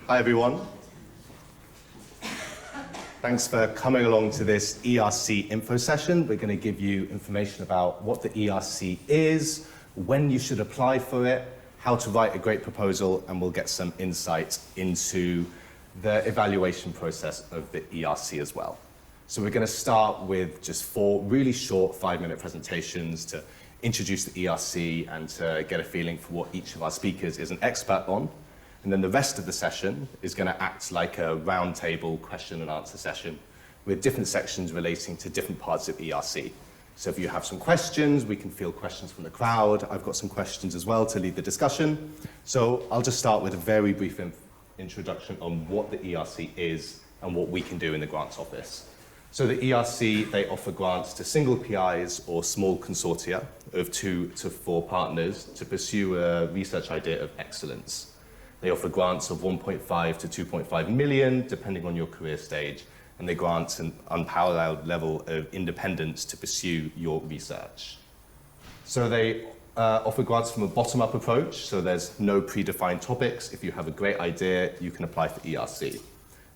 Hi, everyone. Thanks for coming along to this ERC info session. We're going to give you information about what the ERC is, when you should apply for it, how to write a great proposal, and we'll get some insight into the evaluation process of the ERC as well. So we're going to start with just 4 really short 5-minute presentations to introduce the ERC and to get a feeling for what each of our speakers is an expert on. And then the rest of the session is going to act like a roundtable question and answer session with different sections relating to different parts of ERC. So if you have some questions, we can field questions from the crowd. I've got some questions as well to lead the discussion. So I'll just start with a very brief introduction on what the ERC is and what we can do in the grants office. So the ERC, they offer grants to single PIs or small consortia of 2 to 4 partners to pursue a research idea of excellence. They offer grants of 1.5 to 2.5 million, depending on your career stage, and they grant an unparalleled level of independence to pursue your research. So they offer grants from a bottom-up approach, so there's no predefined topics. If you have a great idea, you can apply for ERC.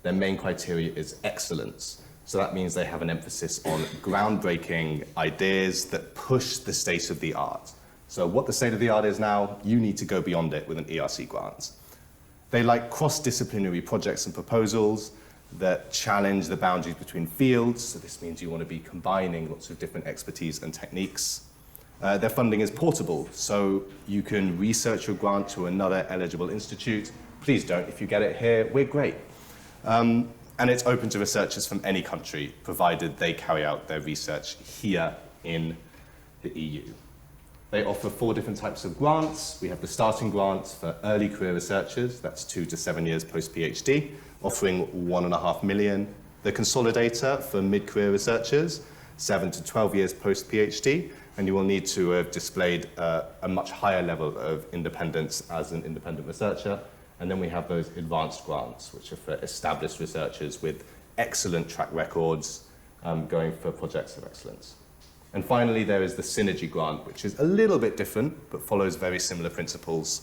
Their main criteria is excellence, so that means they have an emphasis on groundbreaking ideas that push the state of the art. So what the state of the art is now, you need to go beyond it with an ERC grant. They like cross-disciplinary projects and proposals that challenge the boundaries between fields. So this means you want to be combining lots of different expertise and techniques. Their funding is portable, so you can research your grant to another eligible institute. Please don't. If you get it here, we're great. And it's open to researchers from any country, provided they carry out their research here in the EU. They offer 4 different types of grants. We have the starting grants for early career researchers, that's 2 to 7 years post-PhD, offering 1.5 million. The consolidator for mid-career researchers, 7 to 12 years post-PhD, and you will need to have displayed a much higher level of independence as an independent researcher. And then we have those advanced grants, which are for established researchers with excellent track records going for projects of excellence. And finally, there is the Synergy Grant, which is a little bit different, but follows very similar principles.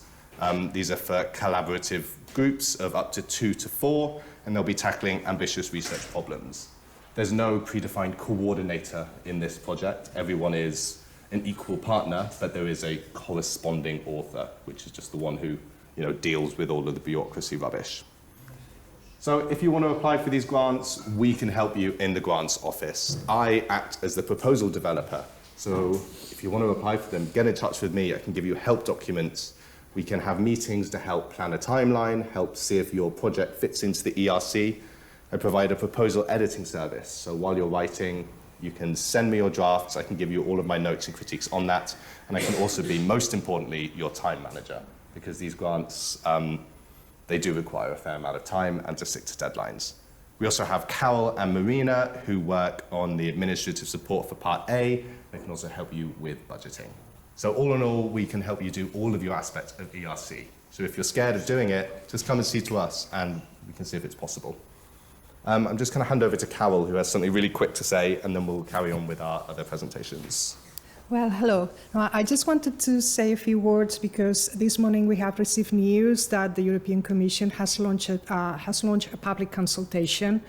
These are for collaborative groups of up to 2 to 4, and they'll be tackling ambitious research problems. There's no predefined coordinator in this project. Everyone is an equal partner, but there is a corresponding author, which is just the one who deals with all of the bureaucracy rubbish. So if you want to apply for these grants, we can help you in the grants office. I act as the proposal developer. So if you want to apply for them, get in touch with me. I can give you help documents. We can have meetings to help plan a timeline, help see if your project fits into the ERC. I provide a proposal editing service. So while you're writing, you can send me your drafts. I can give you all of my notes and critiques on that. And I can also be, most importantly, your time manager, because these grants, they do require a fair amount of time and to stick to deadlines. We also have Carol and Marina, who work on the administrative support for Part A. They can also help you with budgeting. So all in all, we can help you do all of your aspects of ERC. So if you're scared of doing it, just come and see to us, and we can see if it's possible. I'm just going to hand over to Carol, who has something really quick to say, and then we'll carry on with our other presentations. Well, hello. I just wanted to say a few words because this morning we have received news that the European Commission has launched a public consultation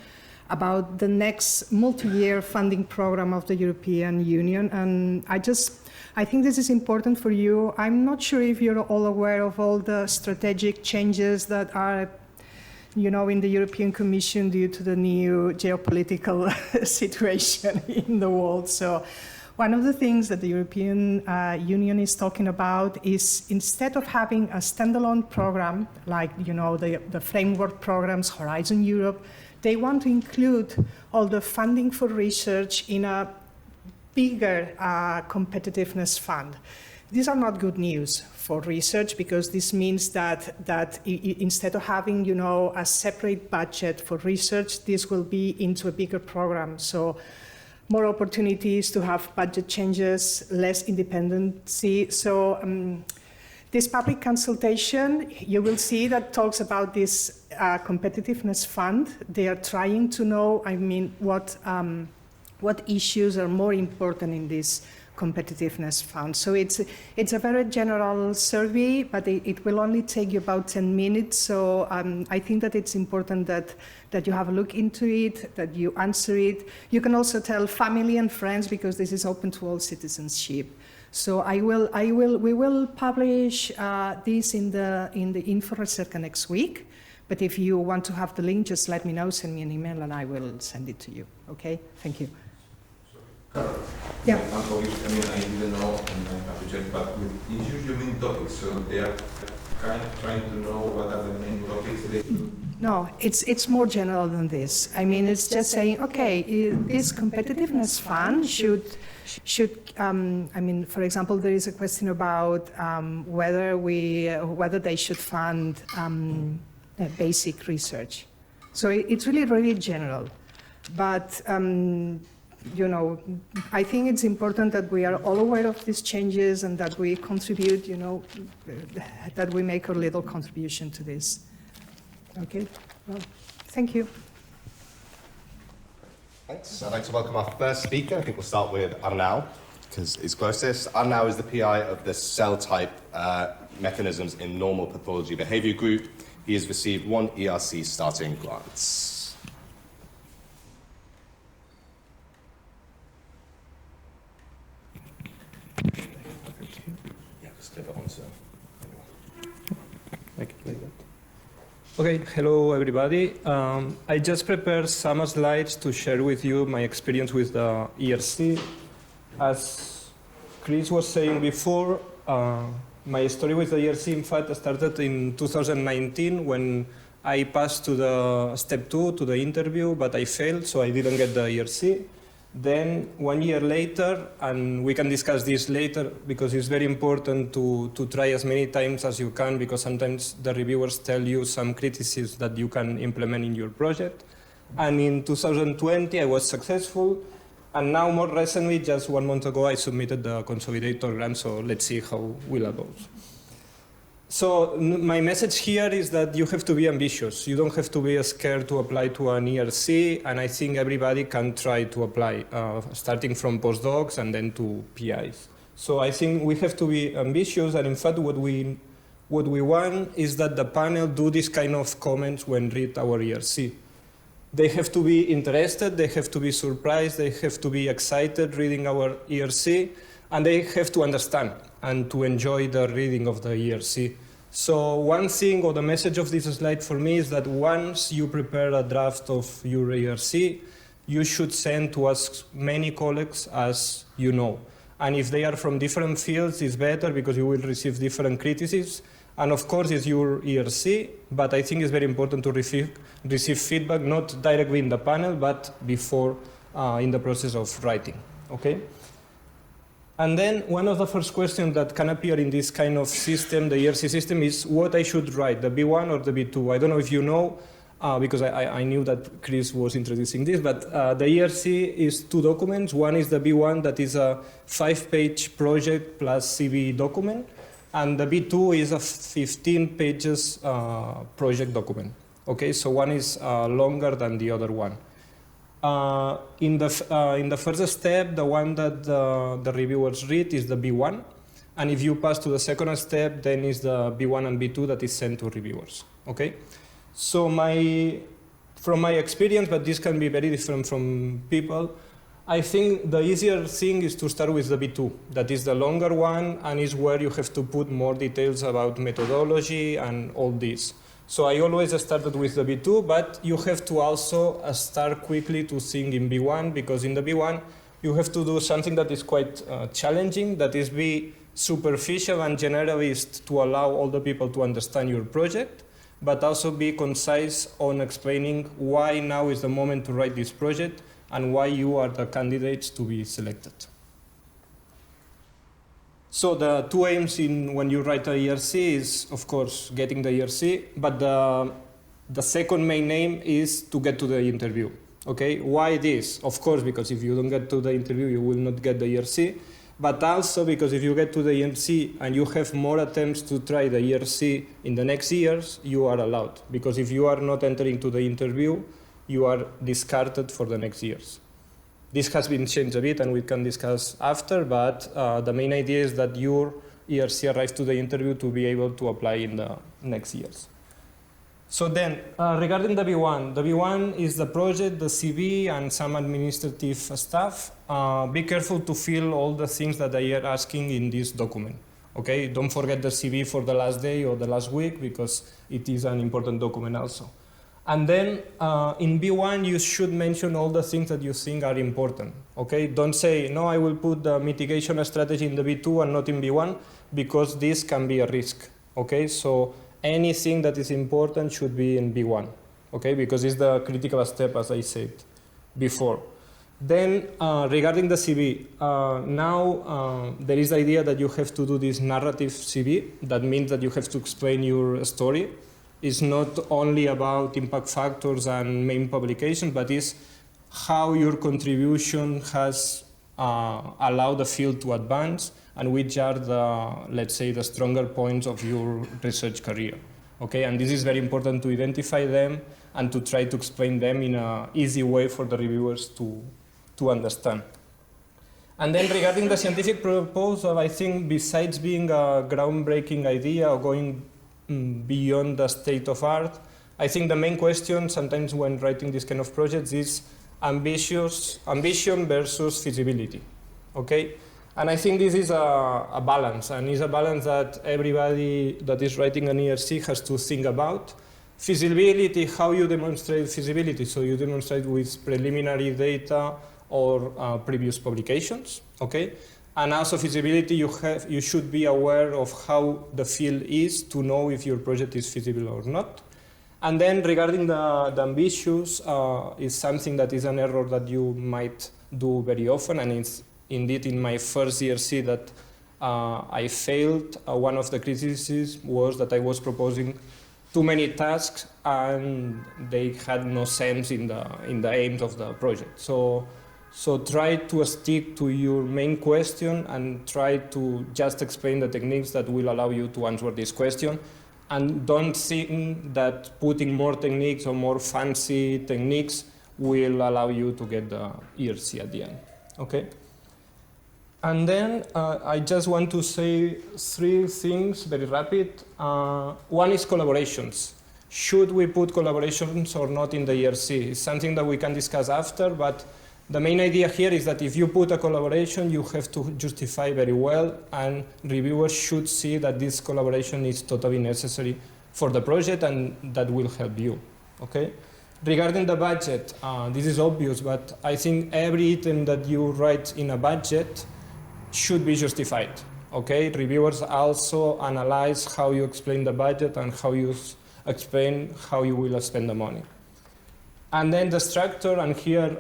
about the next multi-year funding program of the European Union. And I think this is important for you. I'm not sure if you're all aware of all the strategic changes that are in the European Commission due to the new geopolitical situation in the world. So one of the things that the European Union is talking about is, instead of having a standalone program like the framework programs, Horizon Europe, they want to include all the funding for research in a bigger competitiveness fund. These are not good news for research, because this means that instead of having a separate budget for research, this will be into a bigger program. So more opportunities to have budget changes, less independency. So this public consultation, you will see that talks about this competitiveness fund. They are trying to know, what issues are more important in this competitiveness fund. So it's a very general survey, but it will only take you about 10 minutes. So I think that it's important that you have a look into it, that you answer it. You can also tell family and friends, because this is open to all citizenship. So we will publish this in the info recerca next week. But if you want to have the link, just let me know, send me an email, and I will send it to you. Okay? Thank you. Yeah. I didn't know, and I have to check, but with issues you mean topics, so they are kind of trying to know what are the main topics they do? No, it's more general than this. I mean, it's just saying, okay, this competitiveness fund should I mean, for example, there is a question about whether they should fund basic research. So it's really, really general. But, you know, I think it's important that we are all aware of these changes and that we contribute, you know, that we make a little contribution to this. Okay, well, thank you. Thanks. I'd like to welcome our first speaker. I think we'll start with Arnau, because he's closest. Arnau is the PI of the cell type mechanisms in normal pathology behavior group. He has received 1 ERC starting grants. Yeah, just click it on to anyone. Okay, hello everybody. I just prepared some slides to share with you my experience with the ERC. As Chris was saying before, my story with the ERC, in fact, started in 2019 when I passed to the step 2, to the interview, but I failed, so I didn't get the ERC. Then 1 year later, and we can discuss this later because it's very important to try as many times as you can, because sometimes the reviewers tell you some criticisms that you can implement in your project. And in 2020, I was successful. And now, more recently, just 1 month ago, I submitted the consolidator grant, so let's see how will it goes. So my message here is that you have to be ambitious. You don't have to be scared to apply to an ERC, and I think everybody can try to apply, starting from postdocs and then to PIs. So I think we have to be ambitious, and in fact what we want is that the panel do this kind of comments when read our ERC. They have to be interested, they have to be surprised, they have to be excited reading our ERC, and they have to understand and to enjoy the reading of the ERC. So one thing, or the message of this slide for me, is that once you prepare a draft of your ERC, you should send to as many colleagues as you know. And if they are from different fields, it's better because you will receive different criticisms. And of course, it's your ERC, but I think it's very important to receive feedback, not directly in the panel, but before in the process of writing, okay? And then one of the first questions that can appear in this kind of system, the ERC system, is what I should write, the B1 or the B2. I don't know if you know, because I knew that Chris was introducing this, but the ERC is 2 documents. One is the B1, that is a 5-page project plus CV document, and the B2 is a 15 pages project document. Okay, so one is longer than the other one. In the first step, the one that the reviewers read is the B1, and if you pass to the second step, then is the B1 and B2 that is sent to reviewers. Okay, so from my experience, but this can be very different from people, I think the easier thing is to start with the B2. That is the longer one, and is where you have to put more details about methodology and all this. So I always started with the B2, but you have to also start quickly to think in B1, because in the B1 you have to do something that is quite challenging, that is be superficial and generalist to allow all the people to understand your project, but also be concise on explaining why now is the moment to write this project and why you are the candidates to be selected. So the 2 aims when you write a ERC is, of course, getting the ERC, but the second main aim is to get to the interview. Okay, why this? Of course, because if you don't get to the interview, you will not get the ERC, but also because if you get to the ERC and you have more attempts to try the ERC in the next years, you are allowed. Because if you are not entering to the interview, you are discarded for the next years. This has been changed a bit, and we can discuss after, but the main idea is that your ERC arrives to the interview to be able to apply in the next years. So then, regarding the B1 is the project, the CV, and some administrative stuff. Be careful to fill all the things that they are asking in this document. Okay, don't forget the CV for the last day or the last week, because it is an important document also. And then in B1, you should mention all the things that you think are important. Okay, don't say, no, I will put the mitigation strategy in the B2 and not in B1, because this can be a risk. Okay, so anything that is important should be in B1. Okay, because it's the critical step, as I said before. Then regarding the CV, now there is the idea that you have to do this narrative CV. That means that you have to explain your story. It's not only about impact factors and main publications, but it's how your contribution has allowed the field to advance, and which are the, let's say, the stronger points of your research career. Okay, and this is very important to identify them and to try to explain them in an easy way for the reviewers to understand. And then regarding the scientific proposal, I think besides being a groundbreaking idea or going beyond the state of art, I think the main question sometimes when writing this kind of projects is ambition versus feasibility. Okay? And I think this is a balance, and it's a balance that everybody that is writing an ERC has to think about. Feasibility, how you demonstrate feasibility. So you demonstrate with preliminary data or previous publications, okay? And also feasibility, you should be aware of how the field is to know if your project is feasible or not. And then regarding the ambitious, is something that is an error that you might do very often, and it's indeed in my first ERC that I failed. One of the criticisms was that I was proposing too many tasks and they had no sense in the aims of the project. So try to stick to your main question and try to just explain the techniques that will allow you to answer this question. And don't think that putting more techniques or more fancy techniques will allow you to get the ERC at the end. Okay? And then I just want to say three things very rapid. One is collaborations. Should we put collaborations or not in the ERC? It's something that we can discuss after, but the main idea here is that if you put a collaboration, you have to justify very well, and reviewers should see that this collaboration is totally necessary for the project, and that will help you. Okay? Regarding the budget, this is obvious, but I think every item that you write in a budget should be justified. Okay? Reviewers also analyze how you explain the budget and how you explain how you will spend the money. And then the structure, and here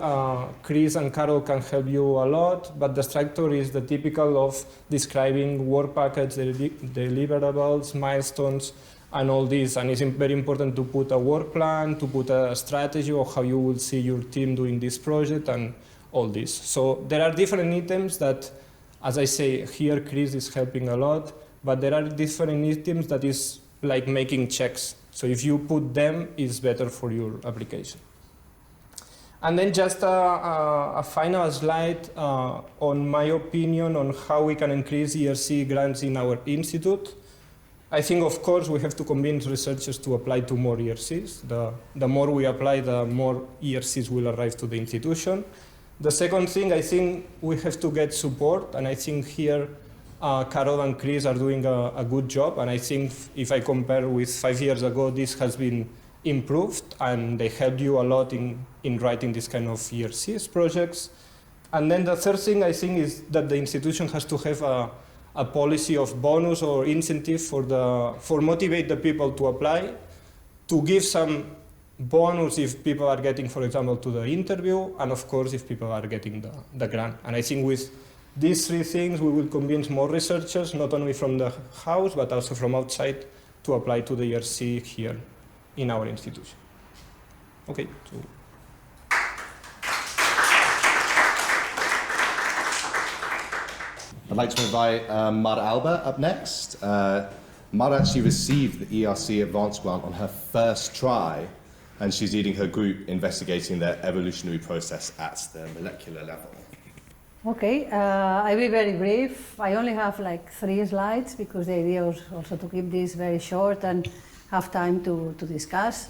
Chris and Carol can help you a lot, but the structure is the typical of describing work package, deliverables, milestones, and all this. And it's very important to put a work plan, to put a strategy of how you will see your team doing this project and all this. So there are different items that, as I say, here Chris is helping a lot, but there are different items that is like making checks. So if you put them, it's better for your application. And then just a final slide on my opinion on how we can increase ERC grants in our institute. I think, of course, we have to convince researchers to apply to more ERCs. The more we apply, the more ERCs will arrive to the institution. The second thing, I think we have to get support, and I think here Carol and Chris are doing a good job, and I think if I compare with 5 years ago, this has been improved, and they helped you a lot in writing this kind of ERCs projects. And then the third thing I think is that the institution has to have a policy of bonus or incentive for motivate the people to apply, to give some bonus if people are getting, for example, to the interview, and of course if people are getting the grant. And I think with these three things we will convince more researchers, not only from the house but also from outside, to apply to the ERC here in our institution. Okay. So. I'd like to invite Mara Alba up next. Mara actually received the ERC Advanced Grant on her first try, and she's leading her group investigating the evolutionary process at the molecular level. Okay, I'll be very brief. I only have like 3 slides because the idea was also to keep this very short and have time to discuss.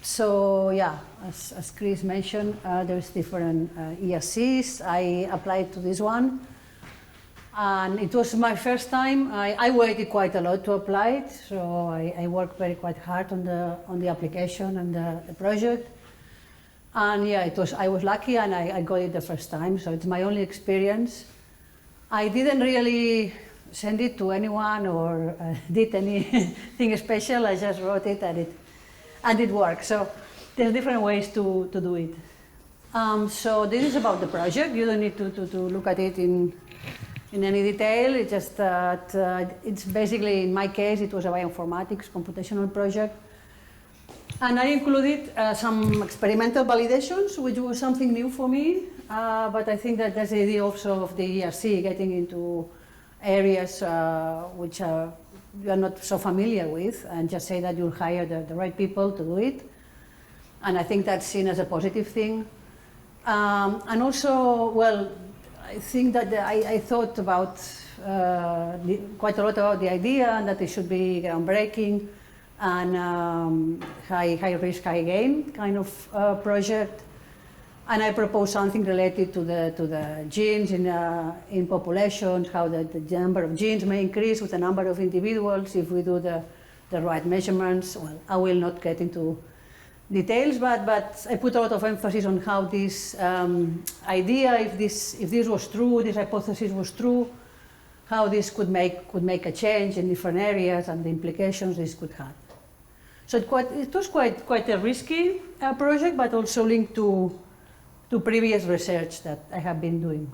So yeah, as Chris mentioned, there's different ERCs. I applied to this one, and it was my first time. I waited quite a lot to apply it, so I worked quite hard on the application and the project. And yeah, I was lucky and I got it the first time, so it's my only experience. I didn't really send it to anyone or did anything special. I just wrote it and it worked. So there's different ways to do it. So this is about the project. You don't need to look at it in any detail. It's just that it's basically, in my case, it was a bioinformatics computational project. And I included some experimental validations, which was something new for me. But I think that that's the idea also of the ERC, getting into areas which you are not so familiar with, and just say that you'll hire the right people to do it. And I think that's seen as a positive thing. And also, well, I think that I thought about quite a lot about the idea, and that it should be groundbreaking and high risk, high gain kind of project. And I proposed something related to the genes in populations, how the number of genes may increase with the number of individuals if we do the right measurements. Well, I will not get into details, but I put a lot of emphasis on how this idea, if this was true, this hypothesis was true, how this could make a change in different areas and the implications this could have. So it was quite a risky project, but also linked to previous research that I have been doing.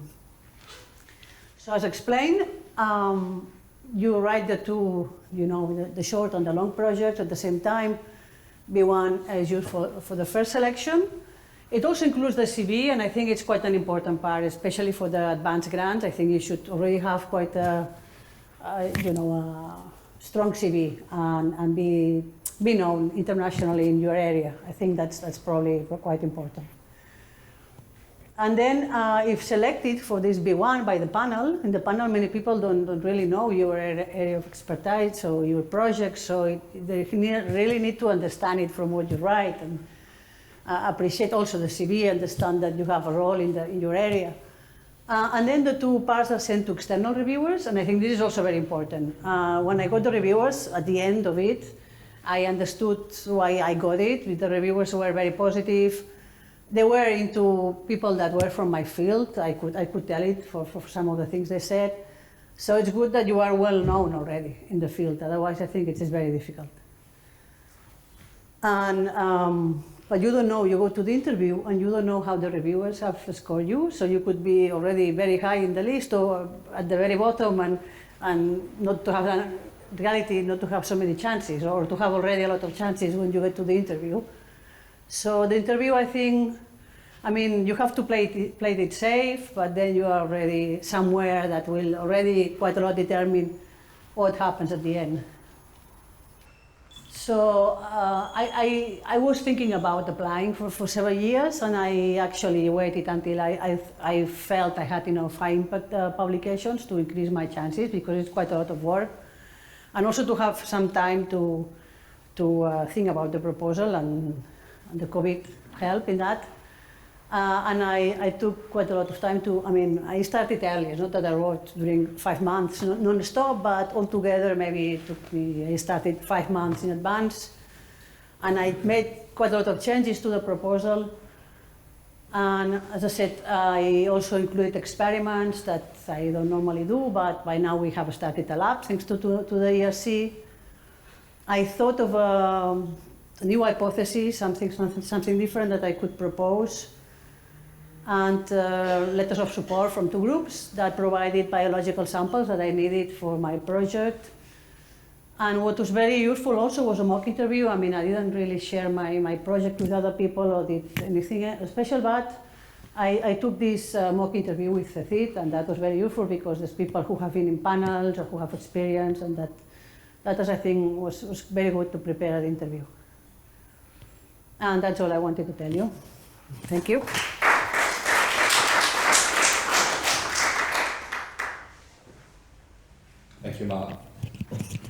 So as explained, you write the two, the short and the long projects at the same time. B1 is used for the first selection. It also includes the CV, and I think it's quite an important part, especially for the advanced grants. I think you should already have quite a strong CV and be known internationally in your area. I think that's probably quite important. And then if selected for this B1 by the panel, in the panel many people don't really know your area of expertise or your project, so they really need to understand it from what you write and appreciate also the CV, understand that you have a role in your area. And then the two parts are sent to external reviewers, and I think this is also very important. When I got the reviewers, at the end of it, I understood why I got it. The reviewers were very positive. They were into people that were from my field. I could tell it for some of the things they said. So it's good that you are well known already in the field. Otherwise, I think it is very difficult. And but you don't know. You go to the interview and you don't know how the reviewers have scored you. So you could be already very high in the list or at the very bottom, and not to have in reality not to have so many chances, or to have already a lot of chances when you get to the interview. So the interview, I think, you have to play it safe, but then you are already somewhere that will already quite a lot determine what happens at the end. So I was thinking about applying for several years, and I actually waited until I felt I had enough high impact publications to increase my chances, because it's quite a lot of work, and also to have some time to think about the proposal, and the COVID helped in that. And I took quite a lot of time I started early. It's not that I wrote during 5 months non-stop, but altogether maybe it took me, I started 5 months in advance. And I made quite a lot of changes to the proposal. And as I said, I also included experiments that I don't normally do, but by now we have started a lab thanks to the ERC. I thought of a new hypothesis, something different that I could propose, and letters of support from 2 groups that provided biological samples that I needed for my project. And what was very useful also was a mock interview. I didn't really share my project with other people or did anything special, but I took this mock interview with CECID, and that was very useful because there's people who have been in panels or who have experience, and that as I think was very good to prepare an interview. And that's all I wanted to tell you. Thank you. Thank you, Mark.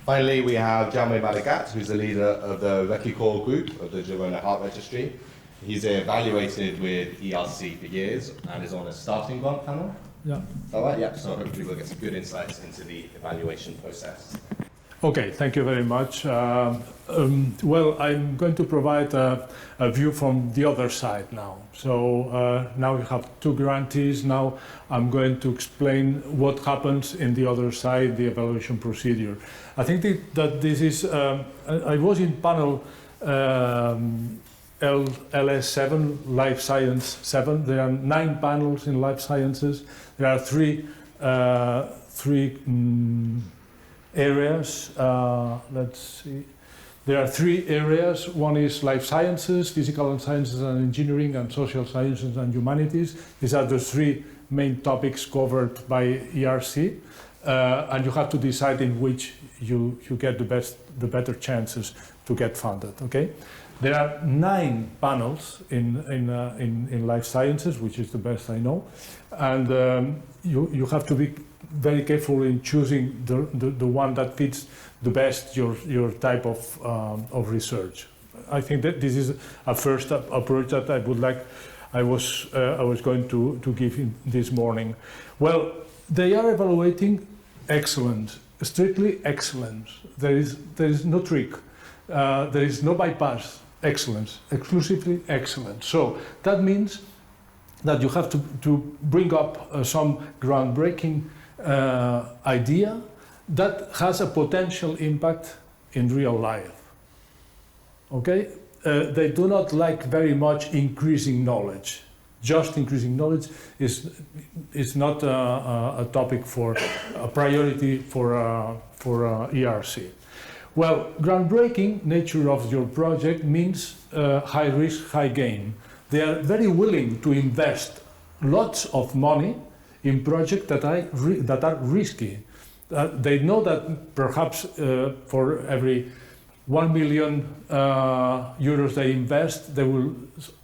Finally, we have Jaume Madagat, who's the leader of the Recicor group of the Girona Art Registry. He's evaluated with ERC for years and is on a starting grant panel. Yeah. Is that right? Yeah, so hopefully we'll get some good insights into the evaluation process. Okay, thank you very much. Well, I'm going to provide a view from the other side now. So now we have two grantees. Now I'm going to explain what happens in the other side, the evaluation procedure. I think that this is, I was in panel LS7, Life Science 7. There are 9 panels in life sciences. There are three areas. Let's see. There are 3 areas. One is life sciences, physical and sciences and engineering, and social sciences and humanities. These are the 3 main topics covered by ERC. And you have to decide in which you get the better chances to get funded. Okay. There are 9 panels in life sciences, which is the best I know, and you have to be very careful in choosing the one that fits the best your type of research. I think that this is a first approach that I was going to give this morning. Well, they are evaluating excellence, strictly excellence. There is no trick. There is no bypass. Excellence, exclusively excellence. So that means that you have to bring up some groundbreaking idea that has a potential impact in real life. Okay? They do not like very much increasing knowledge. Just increasing knowledge is not a topic for a priority for ERC. Well, groundbreaking nature of your project means high risk, high gain. They are very willing to invest lots of money in projects that are risky. They know that perhaps for every 1 million euros they invest, they will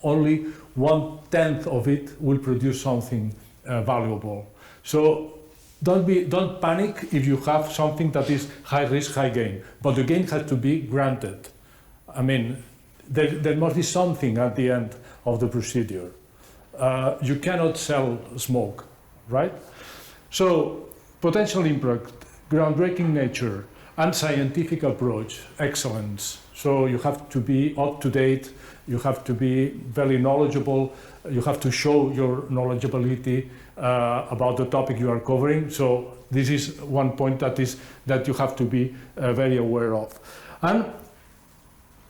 only 1/10 of it will produce something valuable. So don't panic if you have something that is high risk, high gain, but the gain has to be granted. I mean, there must be something at the end of the procedure. You cannot sell smoke, right? So, potential impact, groundbreaking nature, and scientific approach, excellence. So you have to be up to date, you have to be very knowledgeable, you have to show your knowledgeability about the topic you are covering. So this is one point that you have to be very aware of. And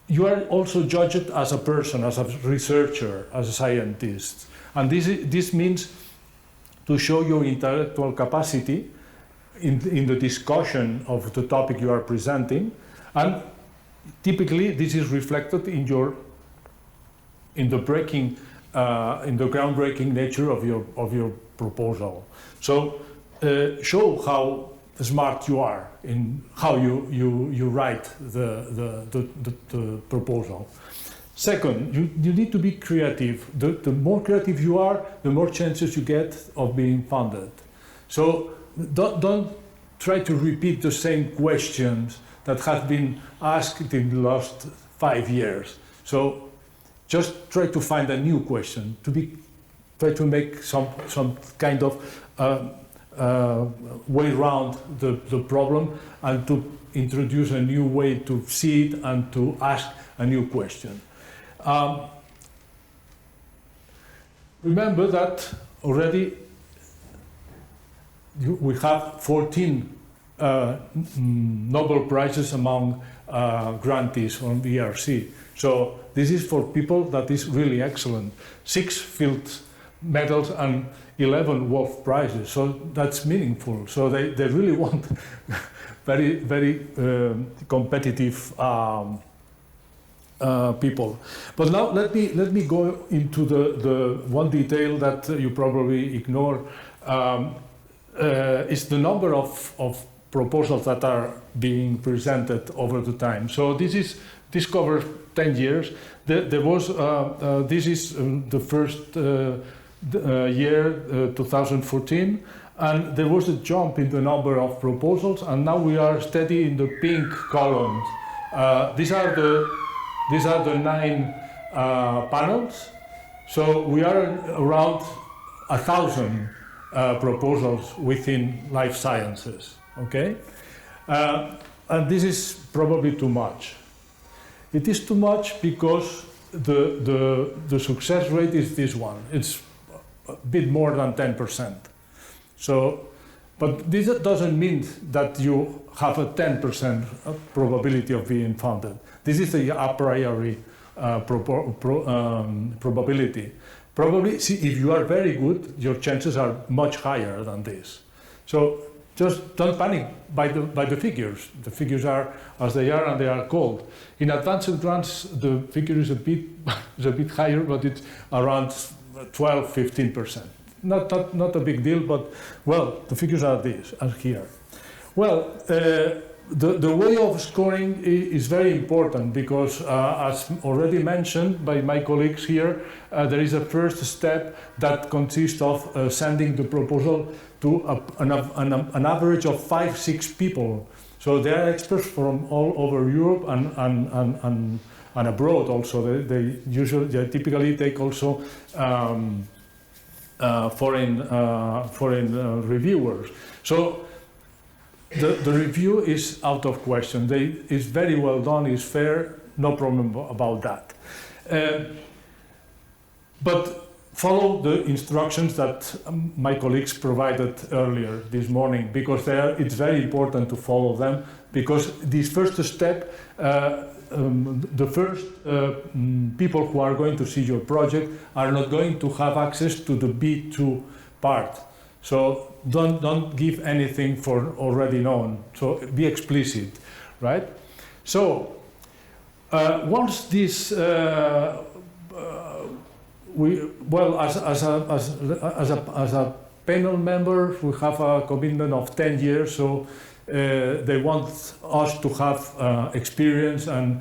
you are also judged as a person, as a researcher, as a scientist. And this means to show your intellectual capacity in the discussion of the topic you are presenting. And typically this is reflected in the groundbreaking nature of your proposal. So show how smart you are in how you write the proposal. Second, you need to be creative. The more creative you are, the more chances you get of being funded. So don't try to repeat the same questions that have been asked in the last 5 years. So just try to find a new question, try to make some kind of way around the problem, and to introduce a new way to see it and to ask a new question. Remember that already we have 14 Nobel Prizes among grantees from ERC. So this is for people that is really excellent. 6 Fields medals and 11 Wolf Prizes. So that's meaningful. So they really want very, very competitive people. But now let me go into the one detail that you probably ignore. Is the number of proposals that are being presented over the time. So this covers 10 years. This is the first year, 2014, and there was a jump in the number of proposals, and now we are steady in the pink columns. These are the 9 panels. So we are around 1,000 proposals within life sciences. Okay, and this is probably too much. It is too much because the success rate is this one. It's a bit more than 10%. So, but this doesn't mean that you have a 10% probability of being funded. This is the a priori probability. Probably, see, if you are very good, your chances are much higher than this. So just don't panic by the figures. The figures are as they are, and they are cold. In advanced grants, the figure is a bit higher, but it's around 12–15%. Not a big deal, but well, the figures are these, as here. Well, the way of scoring is very important because, as already mentioned by my colleagues here, there is a first step that consists of sending the proposal to an average of 5–6 people. So they are experts from all over Europe and abroad also. They typically take also foreign reviewers. So the review is out of question. It's very well done, it's fair, no problem about that. But follow the instructions that my colleagues provided earlier this morning, because it's very important to follow them, because this first step, the first people who are going to see your project are not going to have access to the B2 part. So don't give anything for already known. So be explicit, right? So once this, as a panel member, we have a commitment of 10 years. So they want us to have experience and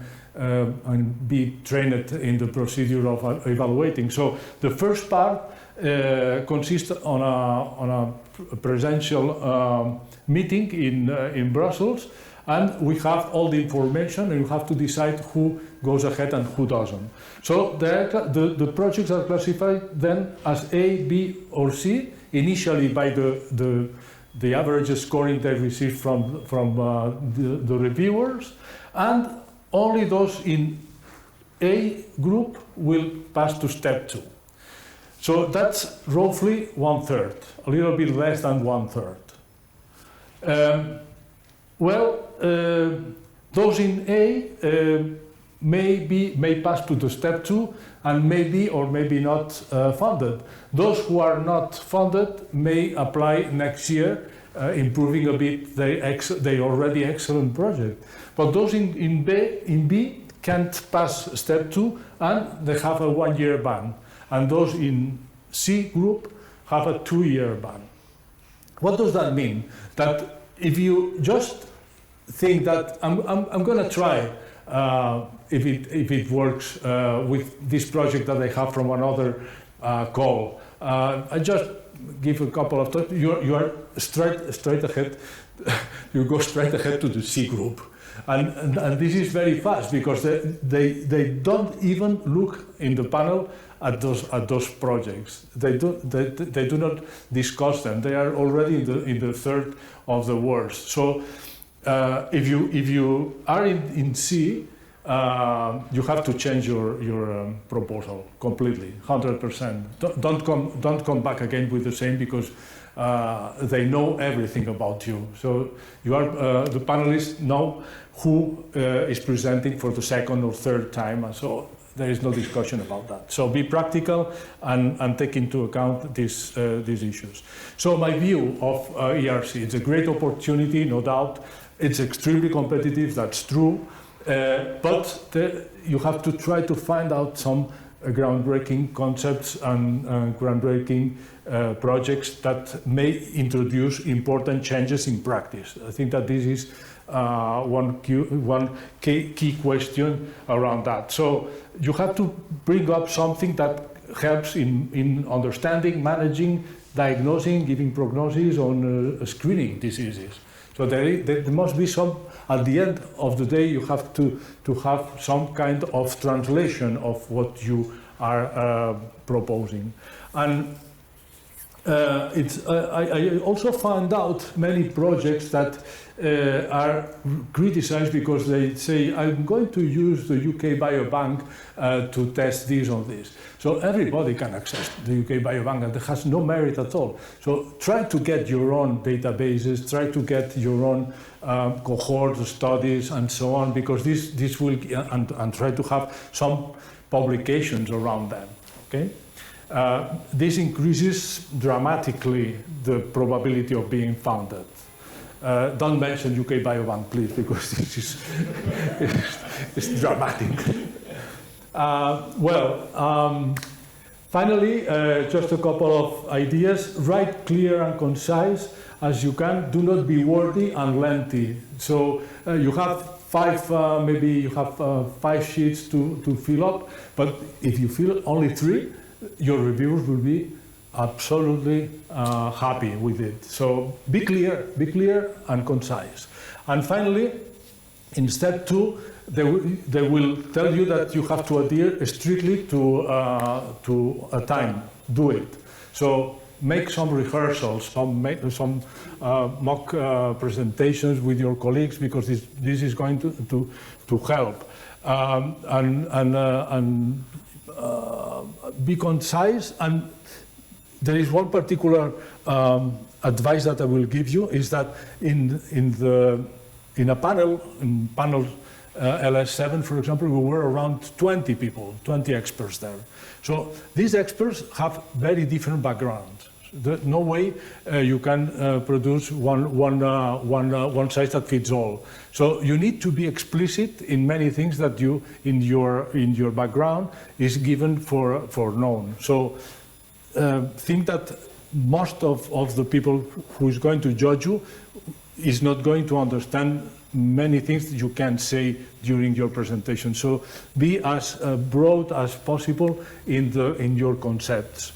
be trained in the procedure of evaluating. So the first part consists on a presential meeting in Brussels, and we have all the information, and you have to decide who goes ahead and who doesn't. So the projects are classified then as A, B, or C, initially by the average scoring they receive from the reviewers, and only those in A group will pass to step 2. So that's roughly 1/3, a little bit less than 1/3. Those in A may pass to the step 2 and maybe or maybe not funded. Those who are not funded may apply next year, improving a bit their already excellent project. But those in B can't pass step 2 and they have a 1-year ban. And those in C group have a 2-year ban. What does that mean? That if you just think that I'm going to try if it works with this project that I have from another call, I just give a couple of thoughts. You are straight ahead. You go straight ahead to the C group. And this is very fast because they don't even look in the panel at those projects. They do not discuss them. They are already in the third of the worst. So if you are in C, you have to change your proposal completely, 100%. Don't come back again with the same, because they know everything about you. So you are the panelists know who is presenting for the second or third time, and so there is no discussion about that. So be practical and take into account these issues. So my view of ERC, it's a great opportunity, no doubt. It's extremely competitive, that's true. But you have to try to find out some groundbreaking concepts and groundbreaking projects that may introduce important changes in practice. I think that this is one key question around that. So you have to bring up something that helps in understanding, managing, diagnosing, giving prognosis on screening diseases. So there must be some, at the end of the day, you have to have some kind of translation of what you are proposing. And I also found out many projects that are criticized because they say, I'm going to use the UK Biobank to test this or this. So everybody can access the UK Biobank, and it has no merit at all. So try to get your own databases, try to get your own cohort studies and so on, because this will, and try to have some publications around them, okay? This increases dramatically the probability of being founded. Don't mention UK Biobank, please, because this is it's dramatic. Finally, just a couple of ideas. Write clear and concise as you can. Do not be wordy and lengthy. So you have maybe you have 5 sheets to fill up, but if you fill only 3, your reviewers will be absolutely happy with it. So be clear and concise. And finally, in step 2, they will tell you that you have to adhere strictly to a time. Do it. So make some rehearsals, some mock presentations with your colleagues, because this is going to help. Be concise. And there is one particular advice that I will give you, is that in a panel, LS7, for example, we were around 20 people, 20 experts there. So these experts have very different backgrounds. There's no way you can produce one size that fits all. So you need to be explicit in many things that you, in your background, is given for known. So think that most of the people who is going to judge you is not going to understand many things you can say during your presentation. So be as broad as possible in your concepts.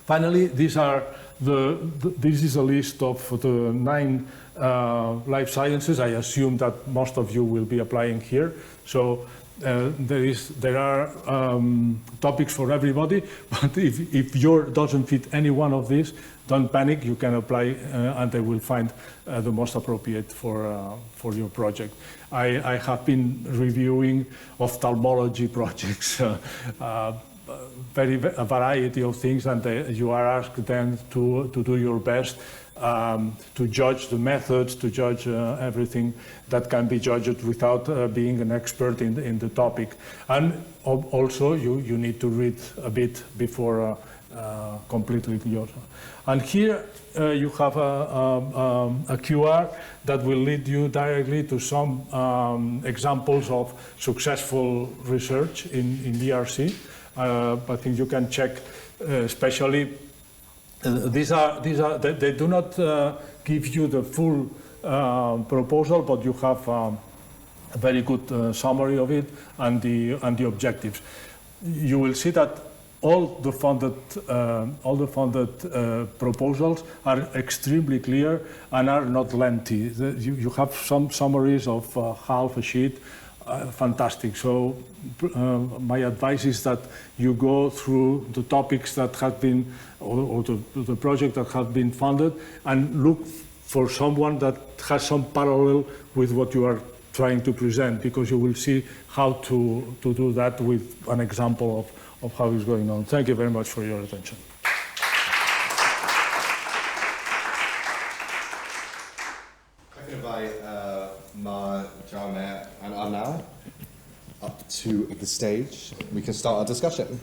Finally, this is a list of the 9 life sciences. I assume that most of you will be applying here. So there are topics for everybody, but if yours doesn't fit any one of these, don't panic. You can apply, and they will find the most appropriate for your project. I have been reviewing ophthalmology projects, a variety of things, and you are asked then to do your best to judge the methods, to judge everything that can be judged without being an expert in the topic. And also you need to read a bit before completely yours. And here you have a QR that will lead you directly to some examples of successful research in ERC. I think you can check, especially they do not give you the full proposal, but you have a very good summary of it and the objectives. You will see that all the funded proposals are extremely clear and are not lengthy. You have some summaries of half a sheet. Fantastic. So my advice is that you go through the topics that have been, or the project that have been funded, and look for someone that has some parallel with what you are trying to present, because you will see how to do that with an example of how it's going on. Thank you very much for your attention. I can invite Ma, Jaume, and Arnau up to the stage. We can start our discussion.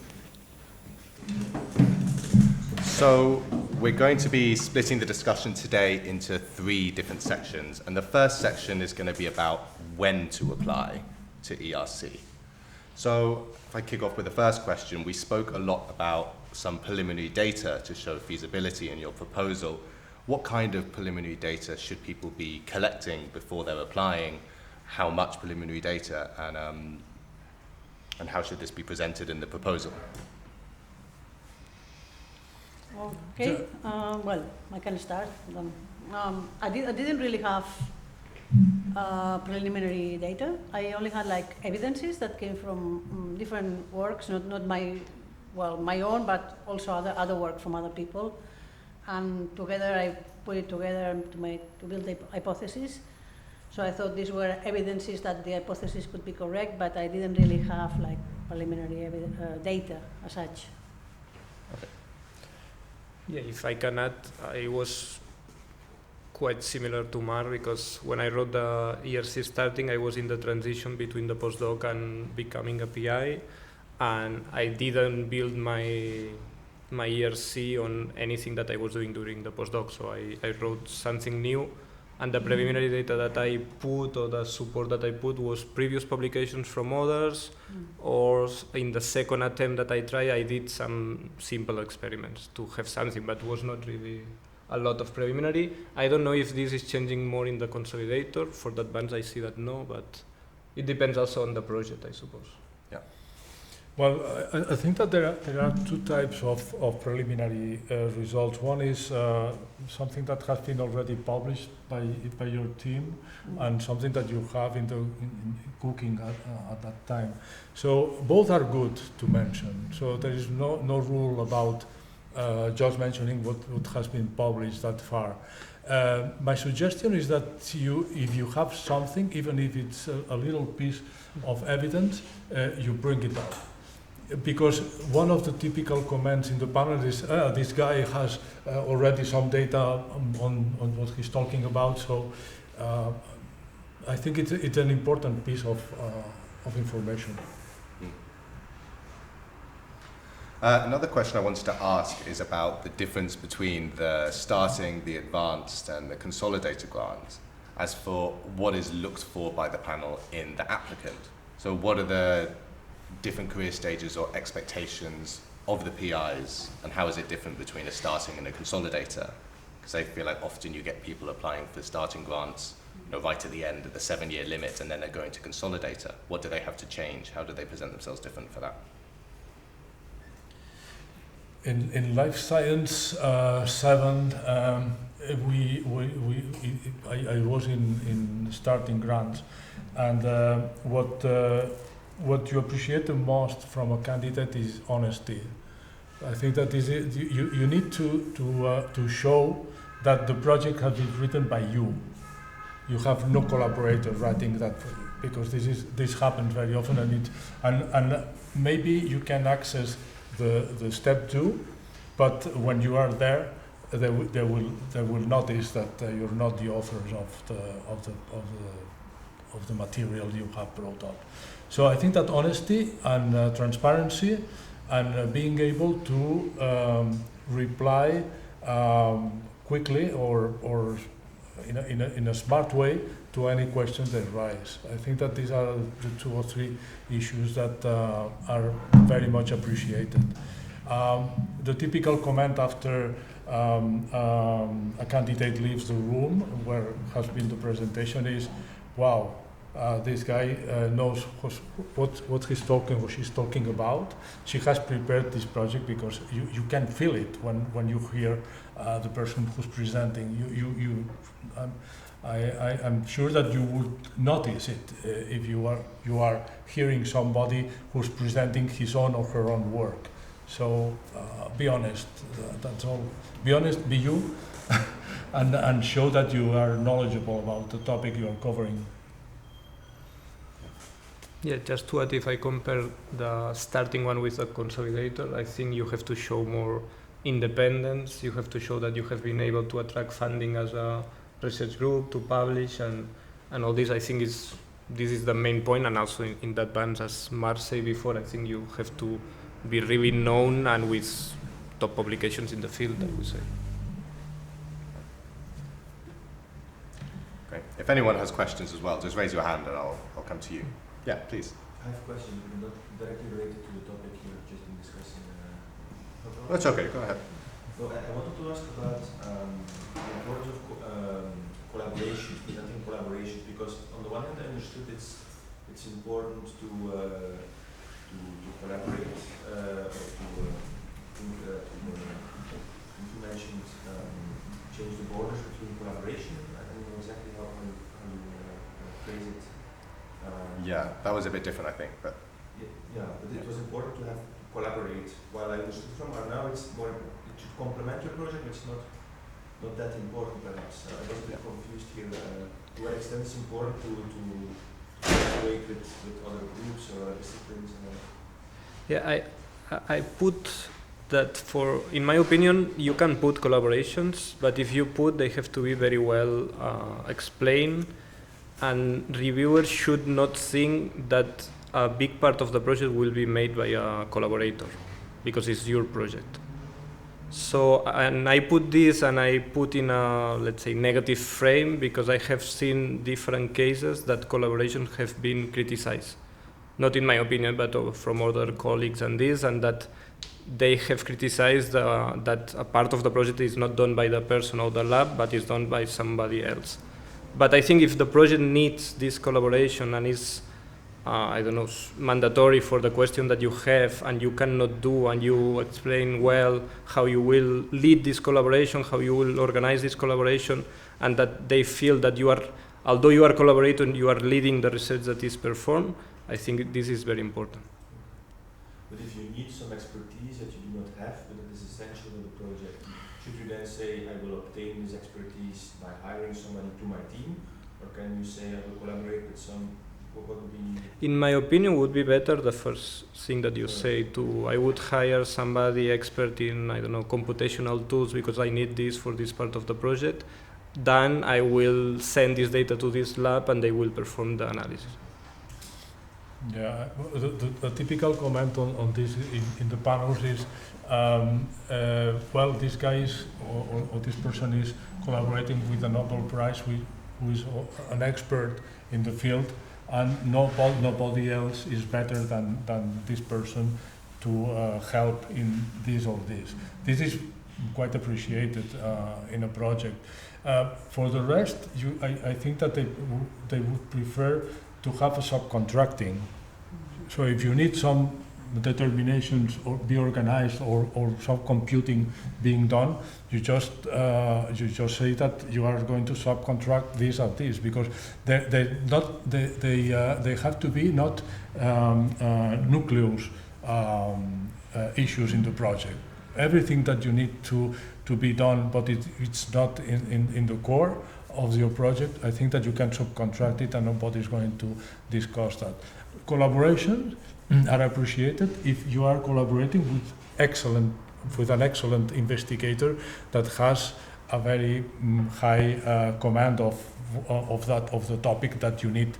So we're going to be splitting the discussion today into 3 different sections. And the first section is going to be about when to apply. to ERC. So if I kick off with the first question, we spoke a lot about some preliminary data to show feasibility in your proposal. What kind of preliminary data should people be collecting before they're applying? How much preliminary data, and how should this be presented in the proposal? Okay, well, I can start. I didn't really have preliminary data. I only had like evidences that came from different works, not my own, but also other work from other people. And together I put it together to build the hypothesis. So I thought these were evidences that the hypothesis could be correct, but I didn't really have like preliminary data as such. Okay. Yeah, if I can add, I was quite similar to Mar, because when I wrote the ERC starting, I was in the transition between the postdoc and becoming a PI, and I didn't build my ERC on anything that I was doing during the postdoc, so I wrote something new, and the preliminary data that I put, or the support that I put, was previous publications from others, or in the second attempt that I tried, I did some simple experiments to have something, but was not really a lot of preliminary. I don't know if this is changing more in the consolidator. For the advanced, I see that no, but it depends also on the project, I suppose. Yeah. Well, I think that there are two types of preliminary results. One is something that has been already published by your team, and something that you have in cooking at that time. So both are good to mention. So there is no rule about just mentioning what has been published that far. My suggestion is that if you have something, even if it's a little piece of evidence, you bring it up. Because one of the typical comments in the panel is, this guy has already some data on what he's talking about. So I think it's an important piece of information. Another question I wanted to ask is about the difference between the starting, the advanced, and the consolidated grants, as for what is looked for by the panel in the applicant. So what are the different career stages or expectations of the PIs, and how is it different between a starting and a consolidator? Because I feel like often you get people applying for starting grants, right at the end of the 7-year limit, and then they're going to consolidator. What do they have to change? How do they present themselves different for that? In life science 7, I was in starting grants, and what you appreciate the most from a candidate is honesty. I think that you need to show that the project has been written by you. You have no collaborator writing that for you, because this happens very often, and maybe you can access the step 2, but when you are there, they will notice that you're not the authors of the material you have brought up. So I think that honesty and transparency, and being able to reply quickly or in a smart way to any questions that arise. I think that these are the 2 or 3 issues that are very much appreciated. The typical comment after a candidate leaves the room where has been the presentation is, wow, this guy knows what he's talking or she's talking about. She has prepared this project, because you can feel it when you hear the person who's presenting. I'm sure that you would notice it if you are hearing somebody who's presenting his own or her own work. So be honest, that's all. Be honest, be you, and show that you are knowledgeable about the topic you are covering. Yeah, just to add, if I compare the starting one with the consolidator, I think you have to show more independence. You have to show that you have been able to attract funding as a research group to publish, and all this. I think this is the main point, and also in that advance, as Mar said before, I think you have to be really known and with top publications in the field, I would say. Great. If anyone has questions as well, just raise your hand and I'll come to you. Yeah, please. I have a question, not directly related to the topic you've just been discussing. That's okay, go ahead. No, I wanted to ask about the importance of collaboration, presenting collaboration, because on the one hand I understood it's important to collaborate, or you mentioned change the borders between collaboration. I don't know exactly how you phrase it. Yeah, that was a bit different, I think, but Yeah, but it was important to have collaborate. While I understood from now it's more, it should complement your project, but it's not that important perhaps. I was a bit confused here. To what extent it's important to collaborate with other groups or other disciplines? Yeah, I put that in my opinion, you can put collaborations, but if you put, they have to be very well explained, and reviewers should not think that a big part of the project will be made by a collaborator, because it's your project. So, and I put this and I put in a, let's say, negative frame, because I have seen different cases that collaborations have been criticized. Not in my opinion, but from other colleagues and that they have criticized that a part of the project is not done by the person or the lab, but is done by somebody else. But I think if the project needs this collaboration and is, I don't know, mandatory for the question that you have, and you cannot do, and you explain well how you will lead this collaboration, how you will organize this collaboration, and that they feel that you are, although you are collaborating, you are leading the research that is performed, I think this is very important. But if you need some expertise that you do not have, but it is essential in the project, should you then say, I will obtain this expertise by hiring somebody to my team? Or can you say, I will collaborate with some, what would be? In my opinion, would be better the first thing that you say, I would hire somebody expert in, I don't know, computational tools, because I need this for this part of the project. Then I will send this data to this lab and they will perform the analysis. Yeah, the typical comment on this in the panels is, well, this guy is, or this person is collaborating with a Nobel Prize who is an expert in the field, and nobody else is better than this person to help in this or this. This is quite appreciated in a project. For the rest, I think that they would prefer to have a subcontracting. So if you need some determinations or be organized or some computing being done, you just say that you are going to subcontract this and this, because they have to be not nucleus issues in the project. Everything that you need to be done, but it's not in the core of your project, I think that you can subcontract it and nobody is going to discuss that. Collaborations are appreciated if you are collaborating with an excellent investigator that has a very high command of the topic that you need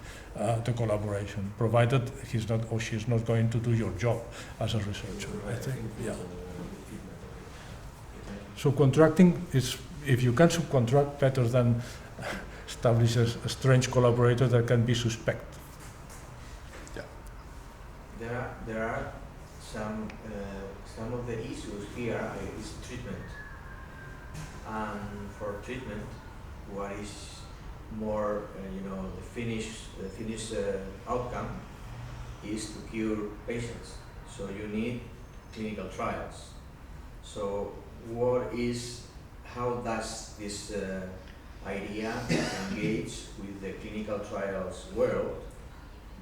the collaboration, provided he's not or she's not going to do your job as a researcher. I think, yeah. So contracting is, if you can subcontract, better than establish a strange collaborator that can be suspect. Yeah. There are some of the issues here is treatment, and for treatment, what is more the finished outcome is to cure patients. So you need clinical trials. So how does this idea engage with the clinical trials world?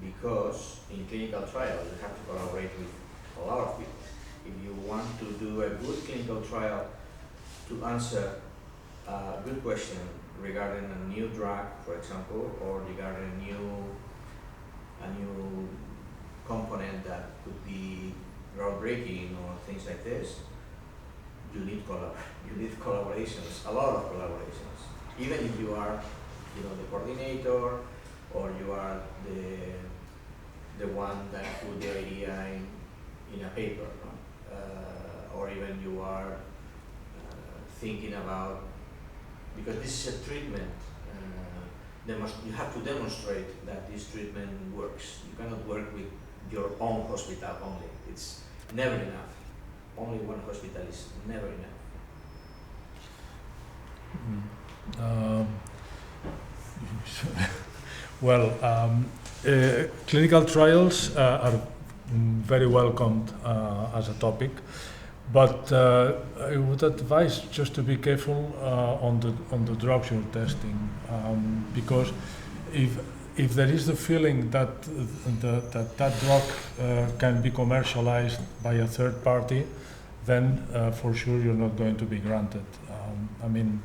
Because in clinical trials you have to collaborate with a lot of people. If you want to do a good clinical trial to answer a good question regarding a new drug, for example, or regarding a new component that could be groundbreaking or things like this, you need collaborations, a lot of collaborations. Even if you are, the coordinator, or you are the one that put the idea in a paper, or even you are thinking about, because this is a treatment you have to demonstrate that this treatment works. You cannot work with your own hospital only. It's never enough. Only one hospital is never enough. Well, clinical trials are very welcomed as a topic, but I would advise just to be careful on the drugs you're testing, because if there is the feeling that that drug can be commercialized by a third party, then for sure you're not going to be granted. I mean,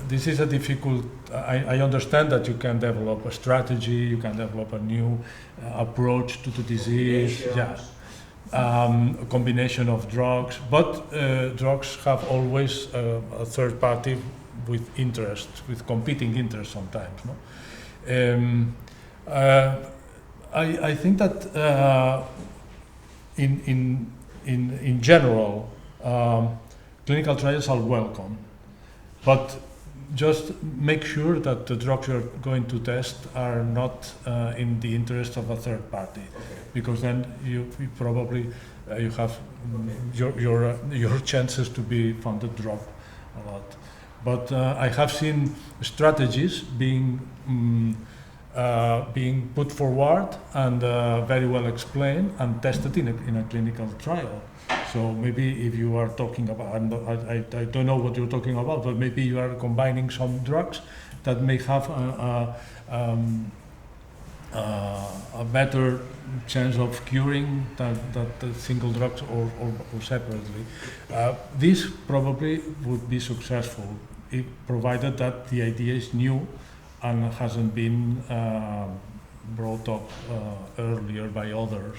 this is a difficult. I understand that you can develop a strategy, you can develop a new approach to the disease, yeah, a combination of drugs, but drugs have always a third party with interest, with competing interests sometimes. No? I think that in general, clinical trials are welcome. But just make sure that the drugs you're going to test are not in the interest of a third party, because then you probably you have your chances to be funded drop a lot. But I have seen strategies being put forward and very well explained and tested in a clinical trial. So maybe if you are talking about, I don't know what you're talking about, but maybe you are combining some drugs that may have a better chance of curing than the single drugs or separately. This probably would be successful, if provided that the idea is new and hasn't been brought up earlier by others.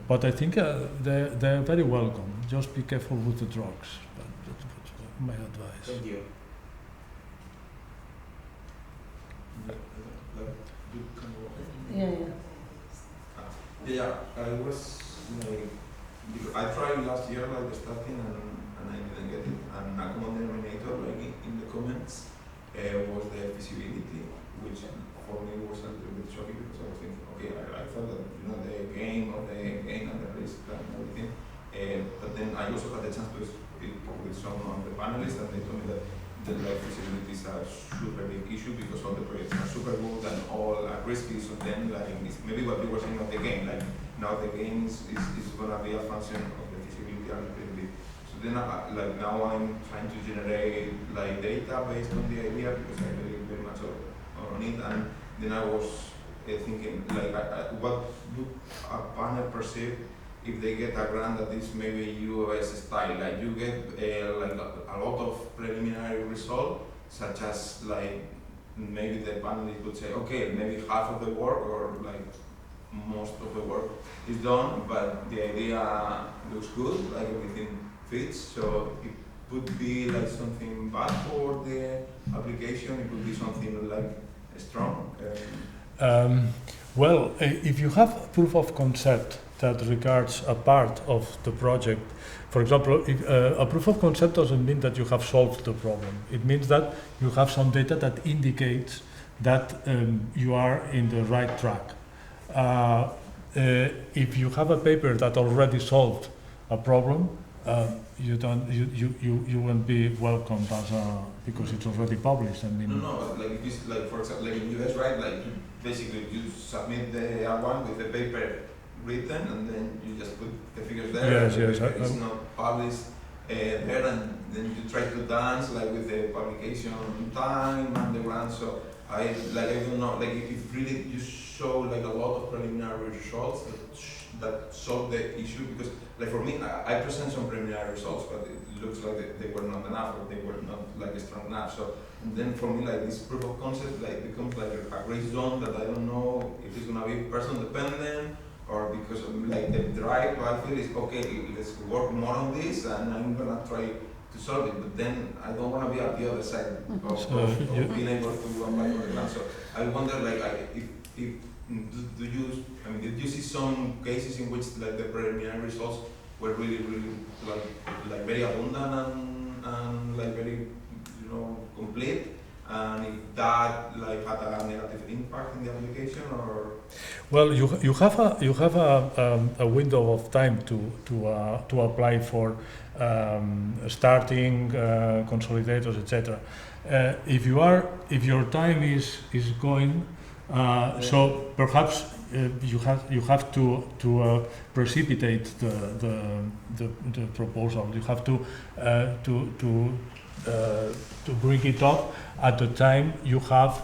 But I think they're very welcome. Just be careful with the drugs. That's my advice. Thank you. Yeah, I was because I tried last year the starting and I didn't get it. And a common denominator in the comments was the feasibility, which for me was a little bit shocking because I was thinking, okay, I thought that the gain and the risk and everything. But then I also had the chance to speak with some of the panelists, and they told me that the feasibility is a super big issue because all the projects are super good and all are risky. So then, it's maybe what you were saying of the gain, now the gain is going to be a function of the feasibility a little bit. So then, now I'm trying to generate data based on the idea because I believe very much on it. And then I was thinking, what would a panel perceive if they get a grant that is maybe US style? You get a lot of preliminary result, such as maybe the panelists would say, okay, maybe half of the work or most of the work is done, but the idea looks good, everything fits. So it could be something bad for the application. It could be something strong. Well, if you have proof of concept that regards a part of the project, for example, if, a proof of concept doesn't mean that you have solved the problem. It means that you have some data that indicates that you are in the right track. If you have a paper that already solved a problem, you won't be welcomed because it's already published. I mean, no, for example, in US, right? Basically, you submit the R1 with the paper written, and then you just put the figures there. Yes. It's not published there, and then you try to dance with the publication time and the grant. So I don't know, if really you show a lot of preliminary results that solve the issue, because for me, I present some preliminary results, but it looks like they were not enough, or they were not strong enough. So and then for me, this proof of concept becomes a gray zone that I don't know if it's gonna be person dependent, or because of, the drive I feel is okay, let's work more on this, and I'm gonna try to solve it. But then I don't want to be at the other side of being able to apply for the grant. So I wonder, did you see some cases in which the preliminary results were really very abundant and very complete, and if that like had a negative impact in the application, or Well, you have a window of time to apply for starting consolidators, etc. If your time is going, so perhaps you have to precipitate the proposal. You have to bring it up at the time you have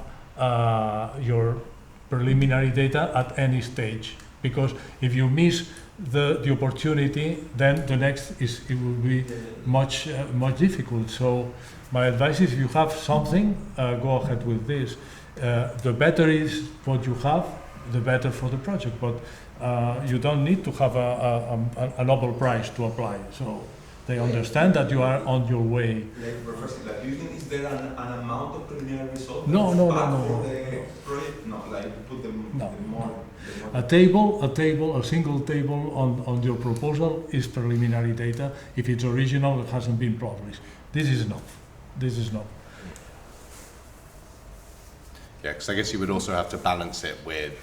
your preliminary data at any stage, because if you miss the opportunity, then the next it will be much difficult. So my advice is, if you have something, go ahead with this. The better is what you have, the better for the project. But you don't need to have a Nobel Prize to apply. So they understand that you are on your way. like, Professor, like, do you think is there an amount of preliminary results No, that's no, bad no, for no. the project? No, like you put them No, the more. A single table on your proposal is preliminary data. If it's original, it hasn't been published. This is enough. This is enough. Yeah, because I guess you would also have to balance it with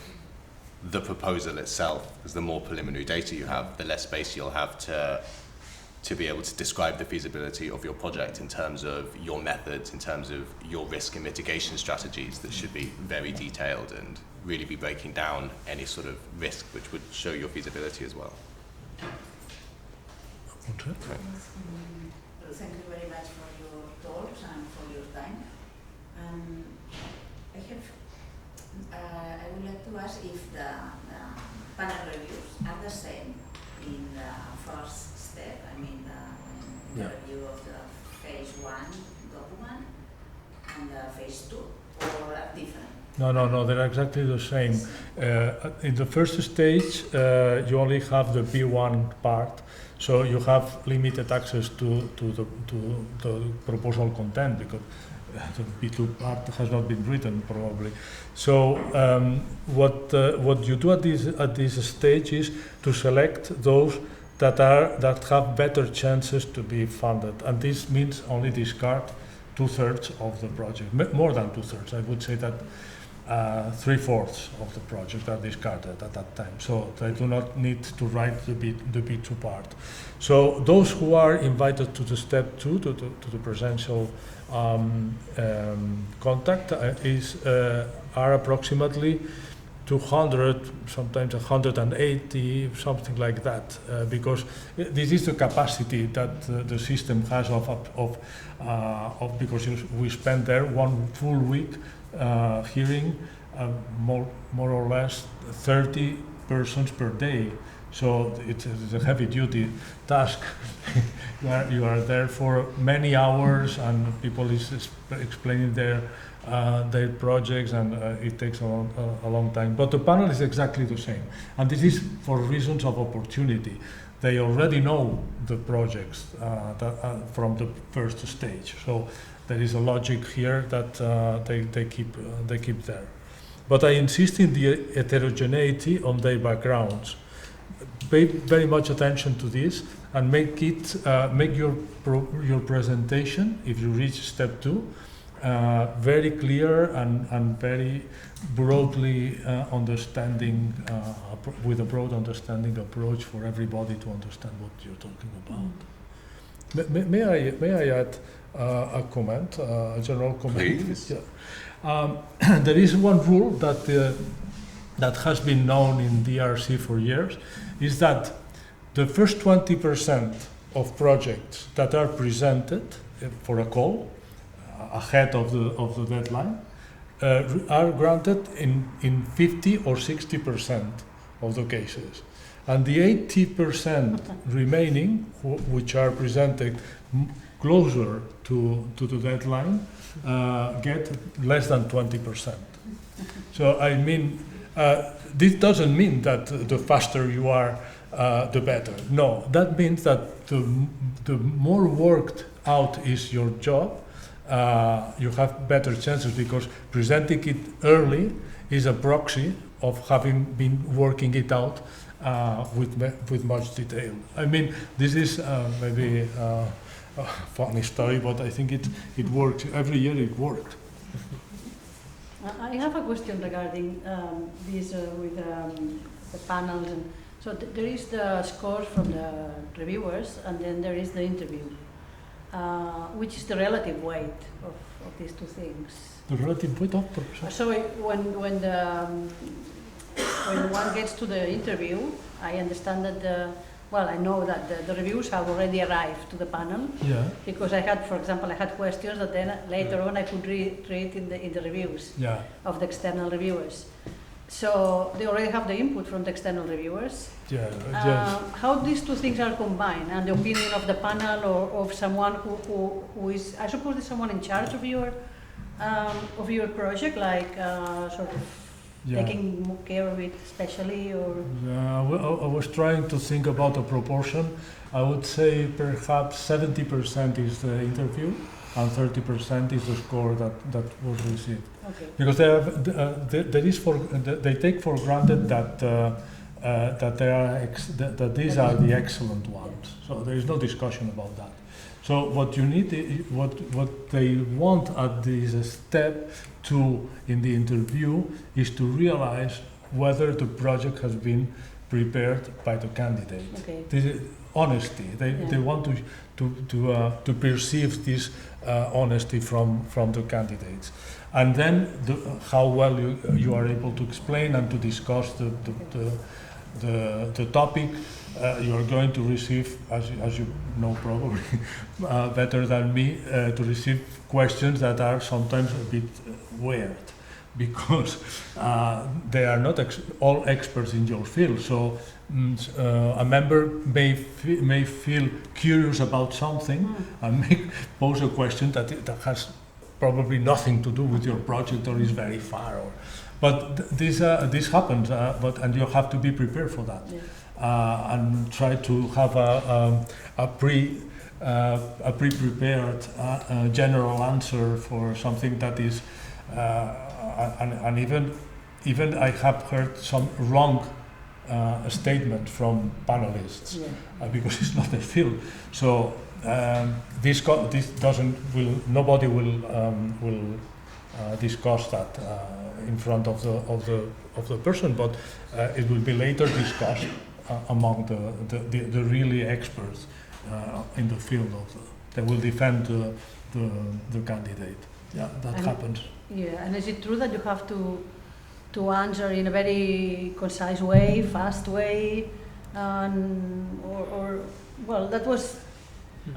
the proposal itself, because the more preliminary data you have, the less space you'll have to be able to describe the feasibility of your project in terms of your methods, in terms of your risk and mitigation strategies that should be very detailed and really be breaking down any sort of risk which would show your feasibility as well. Okay. Thank you very much for your talks and for your time. I would like to ask if the panel reviews are the same in the first step, I mean the Yeah. review of the phase 1 document and the phase 2, or are different? No, they're exactly the same. In the first stage, you only have the B1 part, so you have limited access to the proposal content, because the B2 part has not been written probably. So what you do at this stage is to select those that have better chances to be funded, and this means only discard 2/3 of the project, more than 2/3. I would say that 3/4 of the project are discarded at that time. So they do not need to write the B2 part. So those who are invited to the step 2, to the presential contact, are approximately 200, sometimes 180, something like that, because this is the capacity that the system has because we spend there 1 full week hearing more or less 30 persons per day. So it's a heavy-duty task. You are there for many hours, and people is explaining their projects, and it takes a long time. But the panel is exactly the same, and this is for reasons of opportunity. They already know the projects from the first stage, so there is a logic here that they keep there. But I insist in the heterogeneity on their backgrounds. Pay very much attention to this, and make your presentation, if you reach step 2, very clear and very broadly understanding, with a broad understanding approach for everybody to understand what you're talking about. May I add a comment, a general comment? Please. Yeah. There is one rule that has been known in the ERC for years, is that the first 20% of projects that are presented for a call ahead of the deadline are granted in 50 or 60% of the cases, and the 80% remaining, which are presented closer to the deadline, get less than 20%. So I mean, this doesn't mean that the faster you are, the better. No, that means that the more worked out is your job, you have better chances, because presenting it early is a proxy of having been working it out with much detail. I mean, this is maybe a funny story, but I think it works. Every year it worked. I have a question regarding this with the panels. And so there is the scores from the reviewers, and then there is the interview. Which is the relative weight of these two things? The relative weight of So when one gets to the interview, I understand that I know that the reviews have already arrived to the panel. Yeah. Because I had, for example, questions that then later on I could read in the reviews of the external reviewers. So they already have the input from the external reviewers. Yeah. How these two things are combined, and the opinion of the panel or of someone who is, I suppose, there's someone in charge of your project, like sort of taking care of it especially, or? Yeah, I was trying to think about a proportion. I would say perhaps 70% is the interview and 30% is the score that was received. Okay. Because they take for granted that that these are the excellent ones. So there is no discussion about that. So what you need, what they want at this step two in the interview is to realize whether the project has been prepared by the candidate. Okay. This is honesty. They want to perceive this honesty from the candidates, and then how well you are able to explain and to discuss the topic. You are going to receive, as you know probably better than me, to receive questions that are sometimes a bit weird, because they are not all experts in your field. So a member may feel curious about something and may pose a question that has probably nothing to do with your project or is very far. But this happens, and you have to be prepared for that. Yeah. And try to have a pre-prepared general answer for something that is, and even I have heard some wrong statement from panelists because it's not their field. So nobody will discuss that in front of the person, but it will be later discussed among the really experts in the field that will defend the candidate. Yeah, that happens. Yeah, and is it true that you have to answer in a very concise way, fast way, or that was,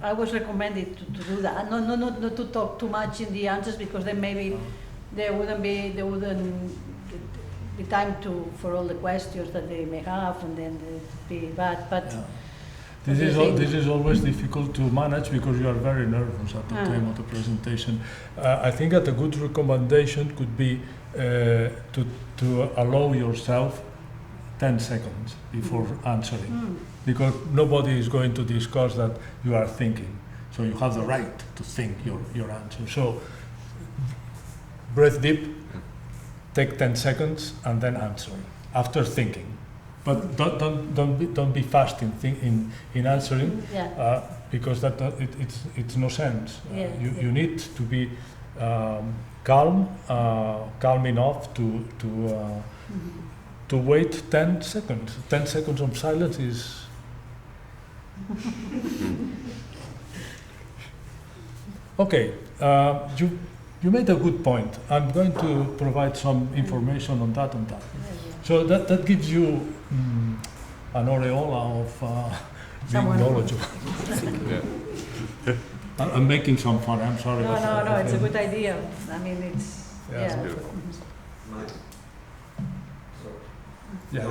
I was recommended to do that. Not to talk too much in the answers, because then maybe there wouldn't be time for all the questions that they may have, and then be bad. But this is always difficult to manage because you are very nervous at the time of the presentation. I think that a good recommendation could be to allow yourself 10 seconds before answering, because nobody is going to discuss that you are thinking. So you have the right to think your answer. So breathe deep, take 10 seconds, and then answer after thinking. But don't be fast in answering, because it's no sense. You need to be calm enough to wait 10 seconds. 10 seconds of silence is. Okay, you made a good point. I'm going to provide some information on that. So that gives you an aureola of being knowledgeable. I'm making some fun. I'm sorry. No. It's a good idea. I mean, it's It's beautiful. Like in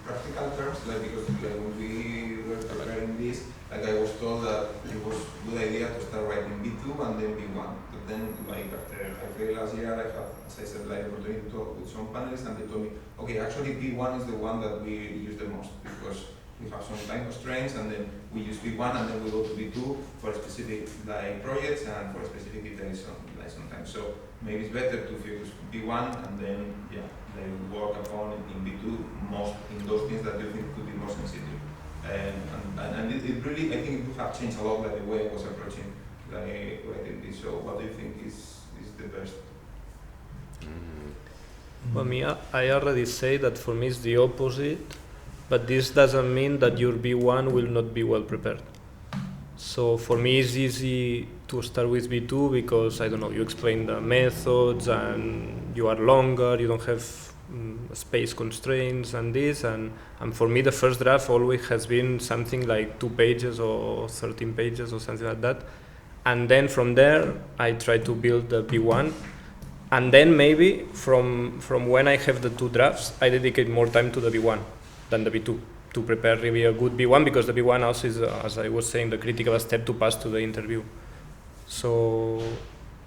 practical terms, because when we were preparing this, I was told that it was a good idea to start writing B2 and then B1. But then, after I failed last year, I had, as I said, the opportunity to talk with some panelists, and they told me, okay, actually B1 is the one that we use the most, because we have some time constraints, and then we use B1 and then we go to B2 for specific projects and for specific details sometimes. So maybe it's better to focus B1 and then work upon in B2 most in those things that you think could be most sensitive. And it really, I think it would have changed a lot the way I was approaching like writing this. So what do you think is the best? For me, I already say that for me it's the opposite, but this doesn't mean that your B1 will not be well prepared. So for me it's easy to start with B2 because, I don't know, you explain the methods and you are longer, you don't have space constraints and this, and for me the first draft always has been something like 2 pages or 13 pages or something like that. And then from there I try to build the B1. And then maybe from when I have the 2 drafts, I dedicate more time to the B1 than the B2 to prepare really a good B1, because the B1 also is, as I was saying, the critical step to pass to the interview. So,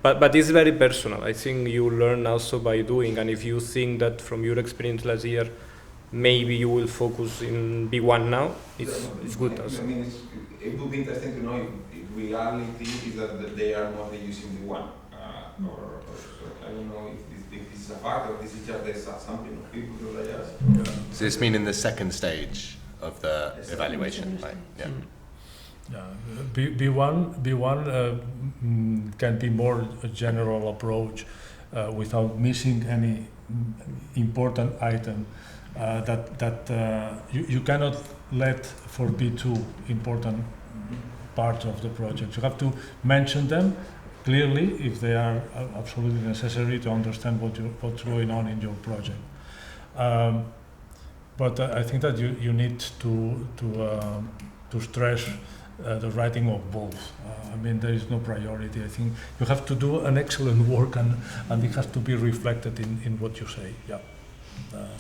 but it's very personal. I think you learn also by doing, and if you think that from your experience last year, maybe you will focus in B1 now, it's good also. I mean, it would be interesting to know if reality is that they are mostly using B1. Or I don't know if this is a fact or this is just there's something of people like us. Does this mean in the second stage of the evaluation? Right. Yeah. B1 can be more a general approach without missing any important item that you cannot let for B2 important parts of the project. You have to mention them clearly if they are absolutely necessary to understand what's going on in your project. But I think that you need to stress the writing of both. I mean, there is no priority. I think you have to do an excellent work, and it has to be reflected in what you say. Yeah.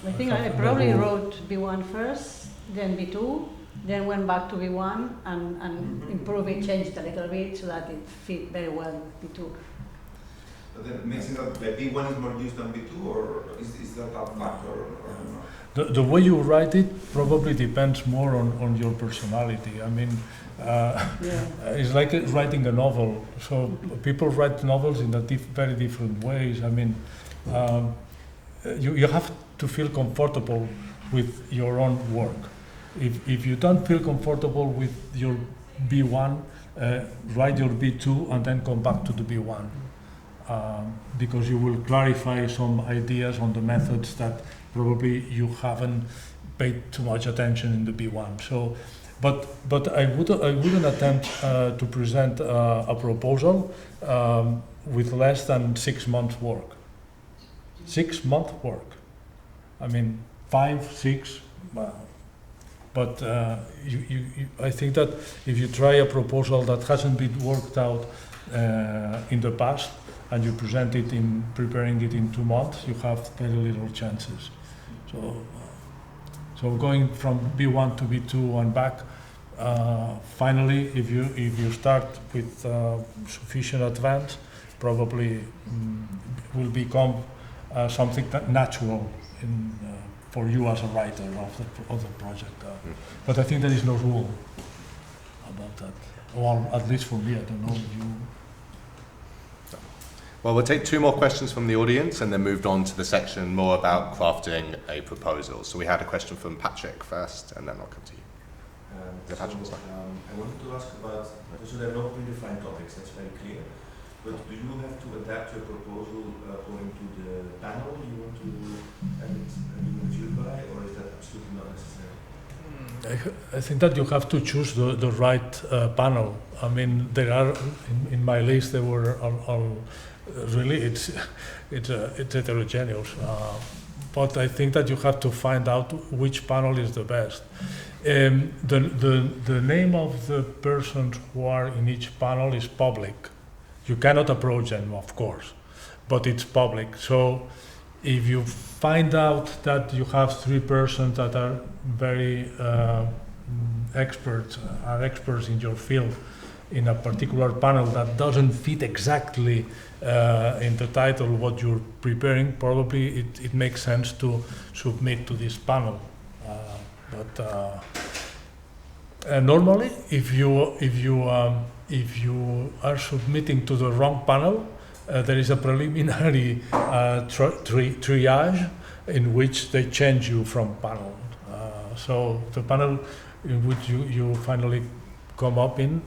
I think I probably wrote B1 first, then B2, then went back to B1 and improved it, changed a little bit so that it fit very well with B2. But then it makes it that B1 is more used than B2, or is that a fact or not? The way you write it probably depends more on your personality. I mean, it's like writing a novel. So people write novels in very different ways. I mean, you have to feel comfortable with your own work. If you don't feel comfortable with your B1, write your B2 and then come back to the B1. Because you will clarify some ideas on the methods that probably you haven't paid too much attention in the B1. So, but I wouldn't attempt to present a proposal with less than 6 months work. 6 month work. I mean, 5, 6. But I think that if you try a proposal that hasn't been worked out in the past, and you present it in preparing it in 2 months, you have very little chances. So going from B1 to B2 and back, finally, if you start with sufficient advance, probably will become something that natural for you as a writer of the project. But I think there is no rule about that. Well, at least for me, I don't know. Well, we'll take 2 more questions from the audience and then move on to the section more about crafting a proposal. So we had a question from Patrick first, and then I'll come to you. I wanted to ask about, so there are no predefined topics, that's very clear. But do you have to adapt your proposal according to the panel you want to have it reviewed by, or is that absolutely not necessary? I think that you have to choose the right panel. I mean, there are in my list there were really it's heterogeneous. But I think that you have to find out which panel is the best. The name of the persons who are in each panel is public. You cannot approach them, of course, but it's public. So if you find out that you have 3 persons that are very experts in your field in a particular panel that doesn't fit exactly in the title what you're preparing, probably it makes sense to submit to this panel. Normally, if you are submitting to the wrong panel, there is a preliminary triage in which they change you from panel. So the panel in which you finally come up in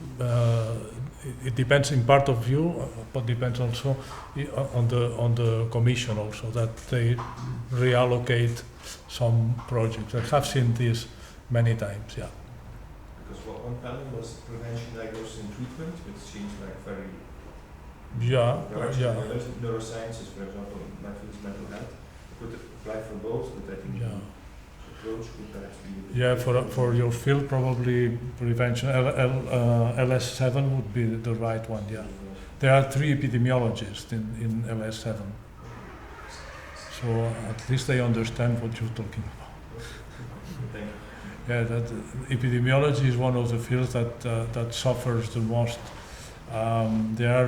it depends in part of you, but depends also on the commission also, that they reallocate some projects. I have seen this many times, yeah. Because one panel was prevention, diagnosis, and treatment, which seems like very Yeah, direction. Neurosciences, for example, mental health, could apply for both, but I think yeah. the approach could perhaps be. Yeah, for your field, probably prevention, LS7 would be the right one, yeah. There are 3 epidemiologists in LS7, so at least they understand what you're talking about. Thank you. Yeah, that epidemiology is one of the fields that suffers the most. They are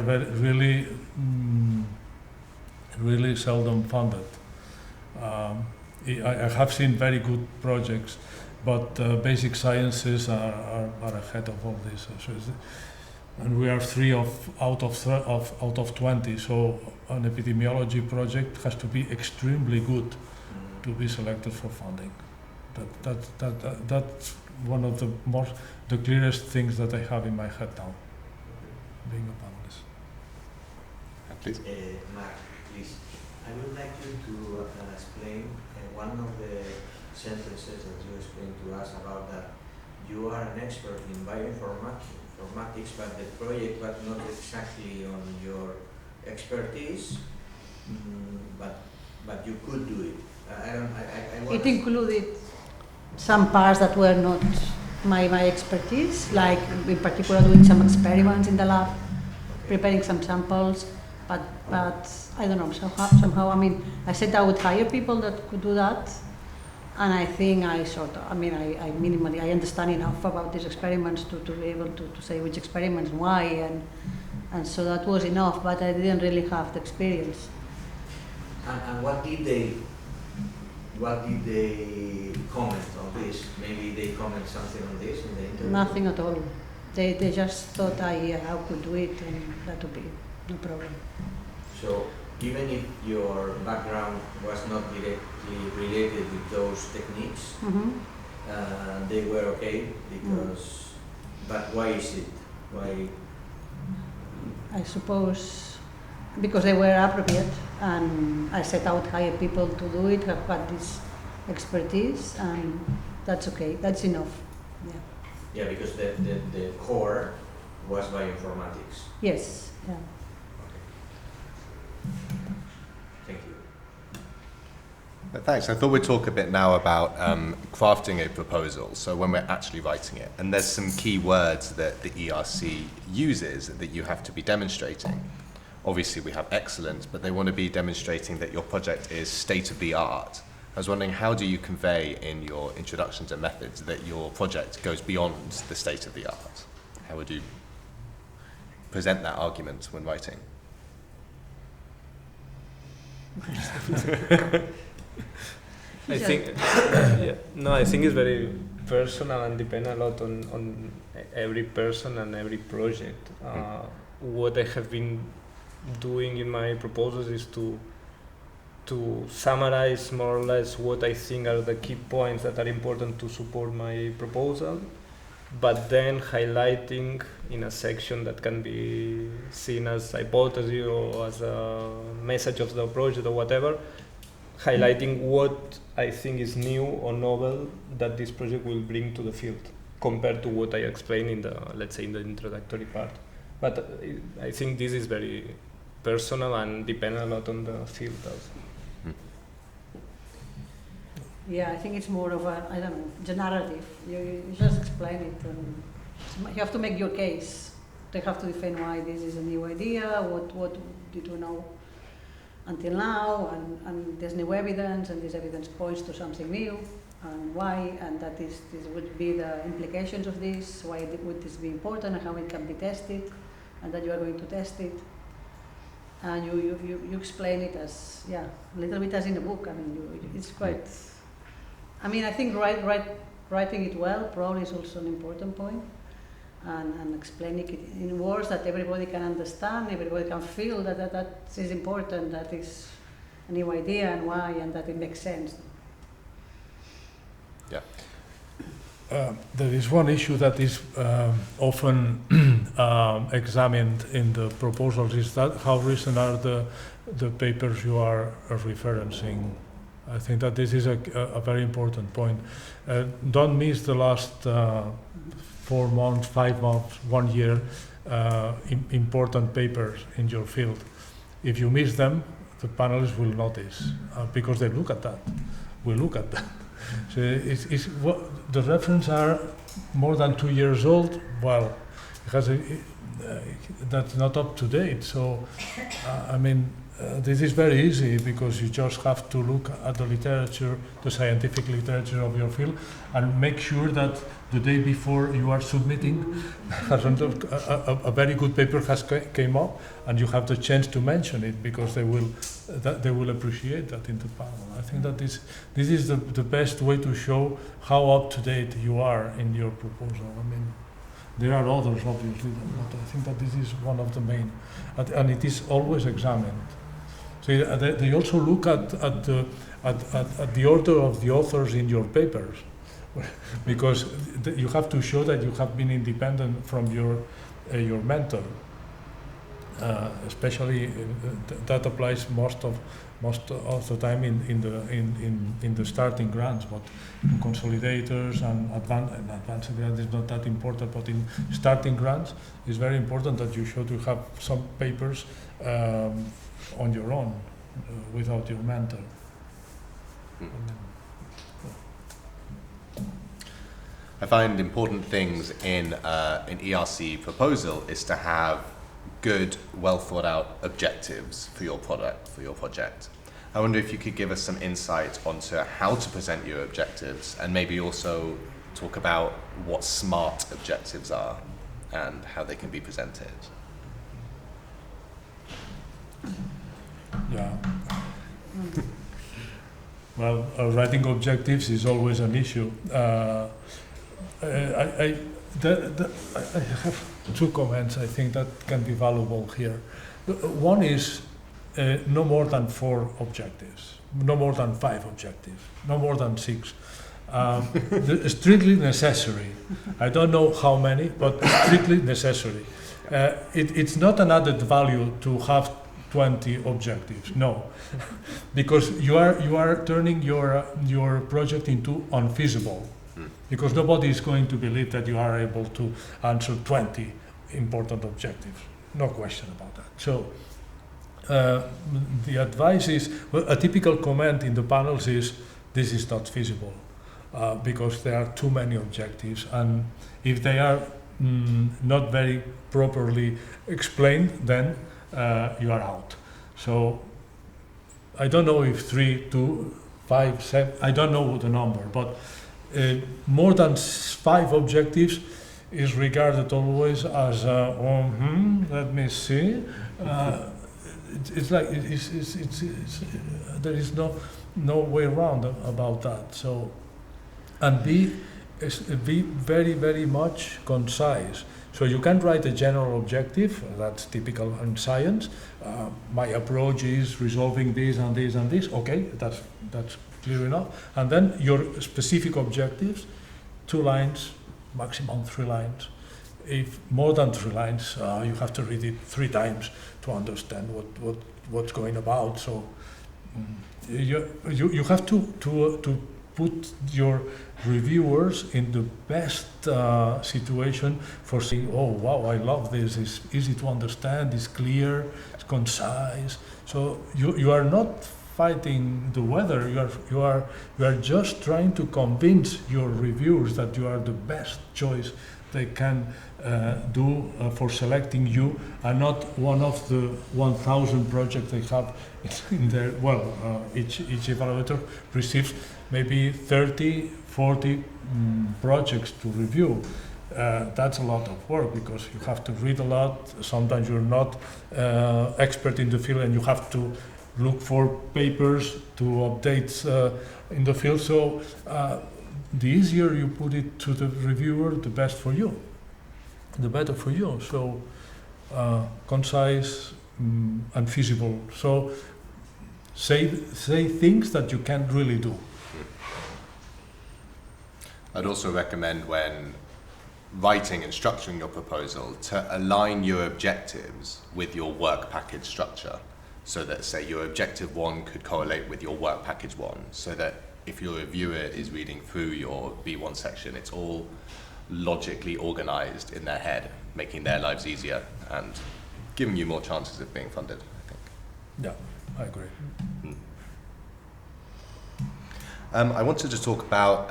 really seldom funded. I have seen very good projects, but basic sciences are ahead of all this. And we are 3 out of 20. So an epidemiology project has to be extremely good to be selected for funding. That's one of the clearest things that I have in my head now, being a panelist. Please. Mark, please. I would like you to explain one of the sentences that you explained to us about that you are an expert in bioinformatics, but the project was not exactly on your expertise, but you could do it. It included some parts that were not my expertise, like in particular doing some experiments in the lab, preparing some samples, but I don't know, somehow, I mean, I said I would hire people that could do that, and I think I minimally, I understand enough about these experiments to be able to say which experiments, why, and so that was enough, but I didn't really have the experience. And what did they comment on this? Maybe they comment something on this in the interview? Nothing at all. They just thought I could do it, and that would be no problem. So even if your background was not directly related with those techniques, they were okay because. But why is it? Why? I suppose because they were appropriate, and I said I would hire people to do it, have got this expertise, and that's okay. That's enough. Yeah. Yeah, because the core was bioinformatics. Yes. Yeah. Thank you. Thanks. I thought we'd talk a bit now about crafting a proposal, so when we're actually writing it. And there's some key words that the ERC uses that you have to be demonstrating. Obviously, we have excellence, but they want to be demonstrating that your project is state-of-the-art. I was wondering, how do you convey in your introductions and methods that your project goes beyond the state-of-the-art? How would you present that argument when writing? I think, I think it's very personal and depend a lot on every person and every project. What I have been doing in my proposals is to summarize more or less what I think are the key points that are important to support my proposal, but then highlighting in a section that can be seen as hypothesis or as a message of the project or whatever, highlighting what I think is new or novel that this project will bring to the field compared to what I explained in the, let's say, in the introductory part. But I think this is very personal and depends a lot on the field also. Yeah, I think it's more of a, I don't know, it's a narrative. You just explain it, and you have to make your case. They have to define why this is a new idea, what did you know until now, and there's new evidence, and this evidence points to something new, and why, and that this would be the implications of this, why would this be important, and how it can be tested, and that you are going to test it. And you explain it as, a little bit as in a book. I mean, it's quite, I mean, I think writing it well probably is also an important point, and explaining it in words that everybody can understand, everybody can feel that is important, that is a new idea and why, and that it makes sense. Yeah. there is one issue that is often examined in the proposals, is that how recent are the papers you are referencing. I think that this is a very important point. Don't miss the last 4 months, 5 months, 1 year important papers in your field. If you miss them, the panelists will notice because they look at that. We look at that. So the reference are more than 2 years old. Well, that's not up to date. So, I mean, this is very easy because you just have to look at the literature, the scientific literature of your field, and make sure that the day before you are submitting, a very good paper has came up, and you have the chance to mention it because they will appreciate that in the panel. I think that this is the best way to show how up to date you are in your proposal. I mean, there are others obviously, but I think that this is one of the main, and it is always examined. So they also look at the order of the authors in your papers, because you have to show that you have been independent from your mentor. Especially that applies most of the time in the starting grants, but in consolidators and advanced grants is not that important. But in starting grants, it's very important that you should have some papers on your own without your mentor. I find important things in an ERC proposal is to have good, well thought out objectives for your product, for your project. I wonder if you could give us some insight onto how to present your objectives, and maybe also talk about what SMART objectives are and how they can be presented. Yeah. Well, writing objectives is always an issue. I have 2 comments I think that can be valuable here. One is no more than 4 objectives, no more than 5 objectives, no more than 6. Strictly necessary. I don't know how many, but strictly necessary. It's not an added value to have 20 objectives, no, because you are turning your project into unfeasible, because nobody is going to believe that you are able to answer 20 important objectives. No question about that. So the advice is, well, a typical comment in the panels is, this is not feasible, because there are too many objectives, and if they are not very properly explained, then you are out. So I don't know if 3, 2, 5, 7, I don't know the number, but more than 5 objectives is regarded always as let me see. It's like there is no way around about that. So, and be very, very much concise. So you can write a general objective, that's typical in science. My approach is resolving this and this and this. Okay, that's clear enough. And then your specific objectives, 2 lines, maximum 3 lines. If more than 3 lines, you have to read it 3 times to understand what's going about. So you have to put your reviewers in the best situation for saying, oh wow, I love this, it's easy to understand, it's clear, it's concise. So you are not fighting the weather, you are just trying to convince your reviewers that you are the best choice they can do for selecting you, and not one of the 1,000 projects they have in their, each evaluator receives maybe 30, 40 projects to review. That's a lot of work because you have to read a lot. Sometimes you're not expert in the field and you have to look for papers to update in the field. So the easier you put it to the reviewer, the best for you, the better for you. So concise and feasible. So say things that you can really do. I'd also recommend when writing and structuring your proposal to align your objectives with your work package structure. So that, say, your objective 1 could correlate with your work package 1, so that if your reviewer is reading through your B1 section, it's all logically organized in their head, making their lives easier and giving you more chances of being funded, I think. Yeah, I agree. I wanted to talk about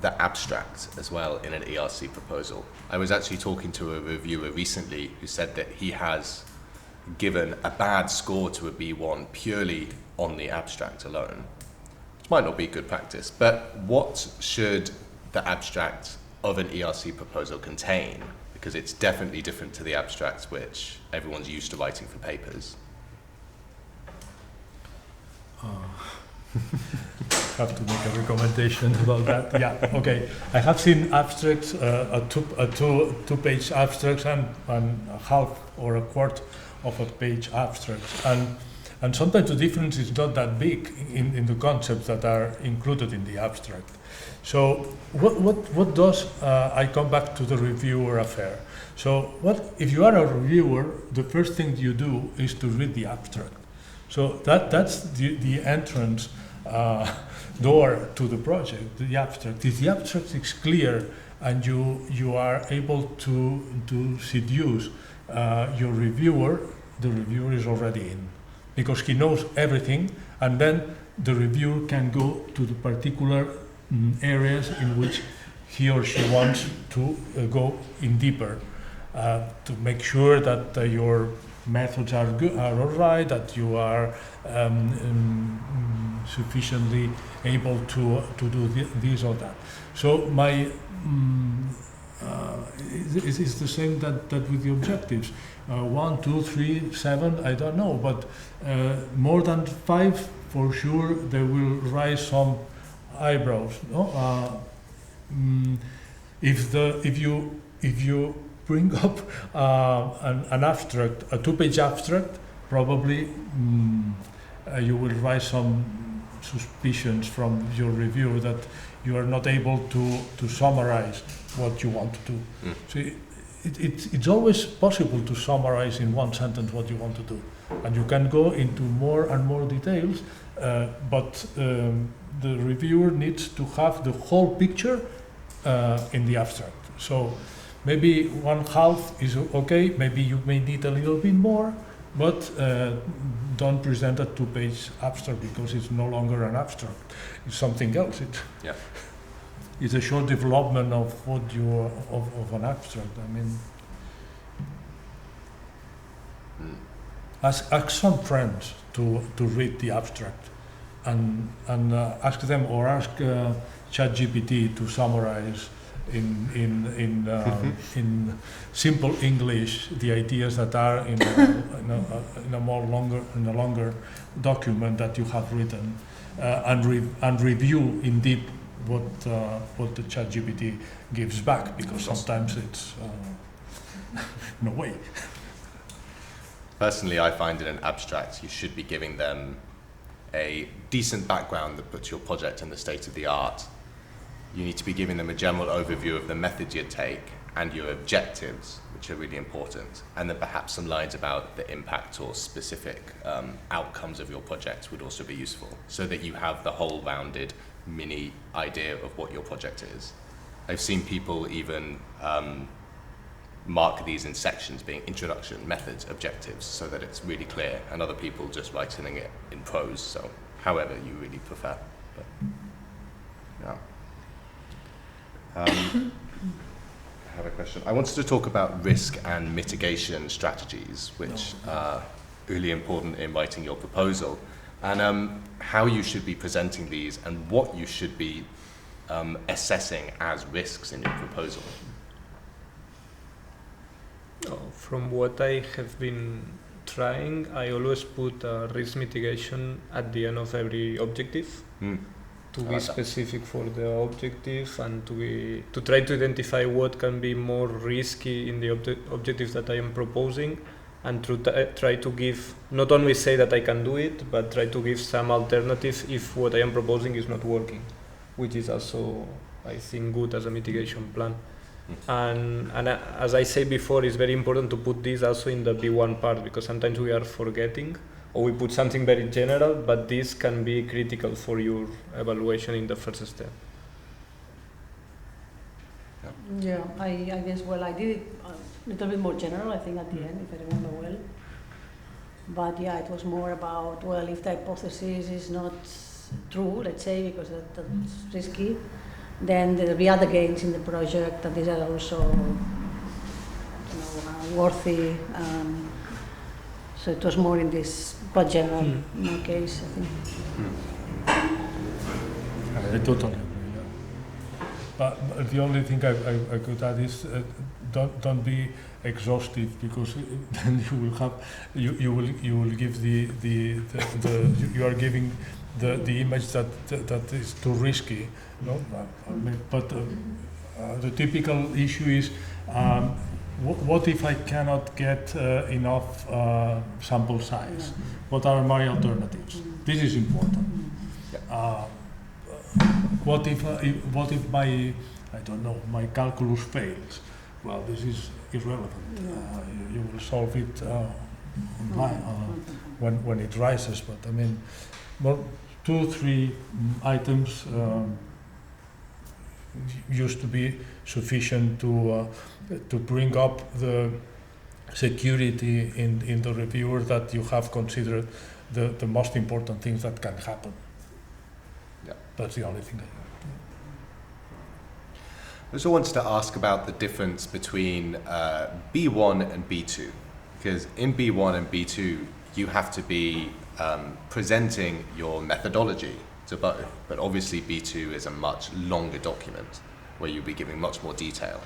the abstract as well in an ERC proposal. I was actually talking to a reviewer recently who said that he has given a bad score to a B1 purely on the abstract alone, which might not be good practice, but what should the abstract of an ERC proposal contain? Because it's definitely different to the abstracts which everyone's used to writing for papers. Have to make a recommendation about that. Yeah, okay. I have seen abstracts, two-page abstracts and a half or a quarter of a page abstracts, and sometimes the difference is not that big in the concepts that are included in the abstract. So what does I come back to the reviewer affair? So what if you are a reviewer? The first thing you do is to read the abstract. So that's the entrance door to the project, the abstract. If the abstract is clear and you are able to seduce your reviewer, the reviewer is already in, because he knows everything, and then the reviewer can go to the particular areas in which he or she wants to go in deeper, to make sure that your methods are good, are all right, that you are sufficiently able to do this or that. So my it's the same that with the objectives. 1, 2, 3, 7, I don't know, but more than 5 for sure they will raise some eyebrows. No? If you bring up an abstract, a 2-page abstract, probably you will raise some suspicions from your reviewer that you are not able to summarize what you want to do. So it's always possible to summarize in one sentence what you want to do, and you can go into more and more details, but the reviewer needs to have the whole picture in the abstract. So maybe 1/2 is okay, maybe you may need a little bit more, but don't present a 2-page abstract because it's no longer an abstract, it's something else. It's a short development of what you of an abstract. I mean, ask some friends to read the abstract, and ask them, or ask ChatGPT to summarize in simple English the ideas that are in a longer document that you have written, and review in deep what the ChatGPT gives back, because sometimes it's no way. Personally, I find in an abstract you should be giving them a decent background that puts your project in the state of the art. You need to be giving them a general overview of the method you take and your objectives, which are really important, and then perhaps some lines about the impact or specific outcomes of your project would also be useful, so that you have the whole rounded mini idea of what your project is. I've seen people even mark these in sections, being introduction, methods, objectives, so that it's really clear, and other people just writing it in prose, so however you really prefer. But, yeah. I have a question. I wanted to talk about risk and mitigation strategies, which are really important in writing your proposal, and how you should be presenting these and what you should be assessing as risks in your proposal. From what I have been trying, I always put risk mitigation at the end of every objective. To be specific for the objective, and to try to identify what can be more risky in the objectives that I am proposing, and to try to give, not only say that I can do it, but try to give some alternative if what I am proposing is not working, which is also I think, good as a mitigation plan. And as I said before, it's very important to put this also in the B1 part, because sometimes we are forgetting, or we put something very general, but this can be critical for your evaluation in the first step. Yeah, I guess, well, I did it a little bit more general, I think, at the end, if I remember well. But yeah, it was more about, well, if the hypothesis is not true, let's say, because that's risky, then there will be other gains in the project, and these are also, worthy. So it was more in this, quite general, in my case, I think. I totally agree. Yeah. But the only thing I could add is don't be exhaustive, because then you will give you are giving the image that is too risky. No, I mean, but the typical issue is what if I cannot get enough sample size? What are my alternatives? This is important. What if my, I don't know, my calculus fails? Well, this is irrelevant. You will solve it when it rises. But I mean, 2-3 items used to be sufficient to bring up the security in the reviewer that you have considered the most important things that can happen. Yeah. That's the only thing. I also wanted to ask about the difference between B1 and B2, because in B1 and B2 you have to be presenting your methodology to both, but obviously B2 is a much longer document where you'll be giving much more detail.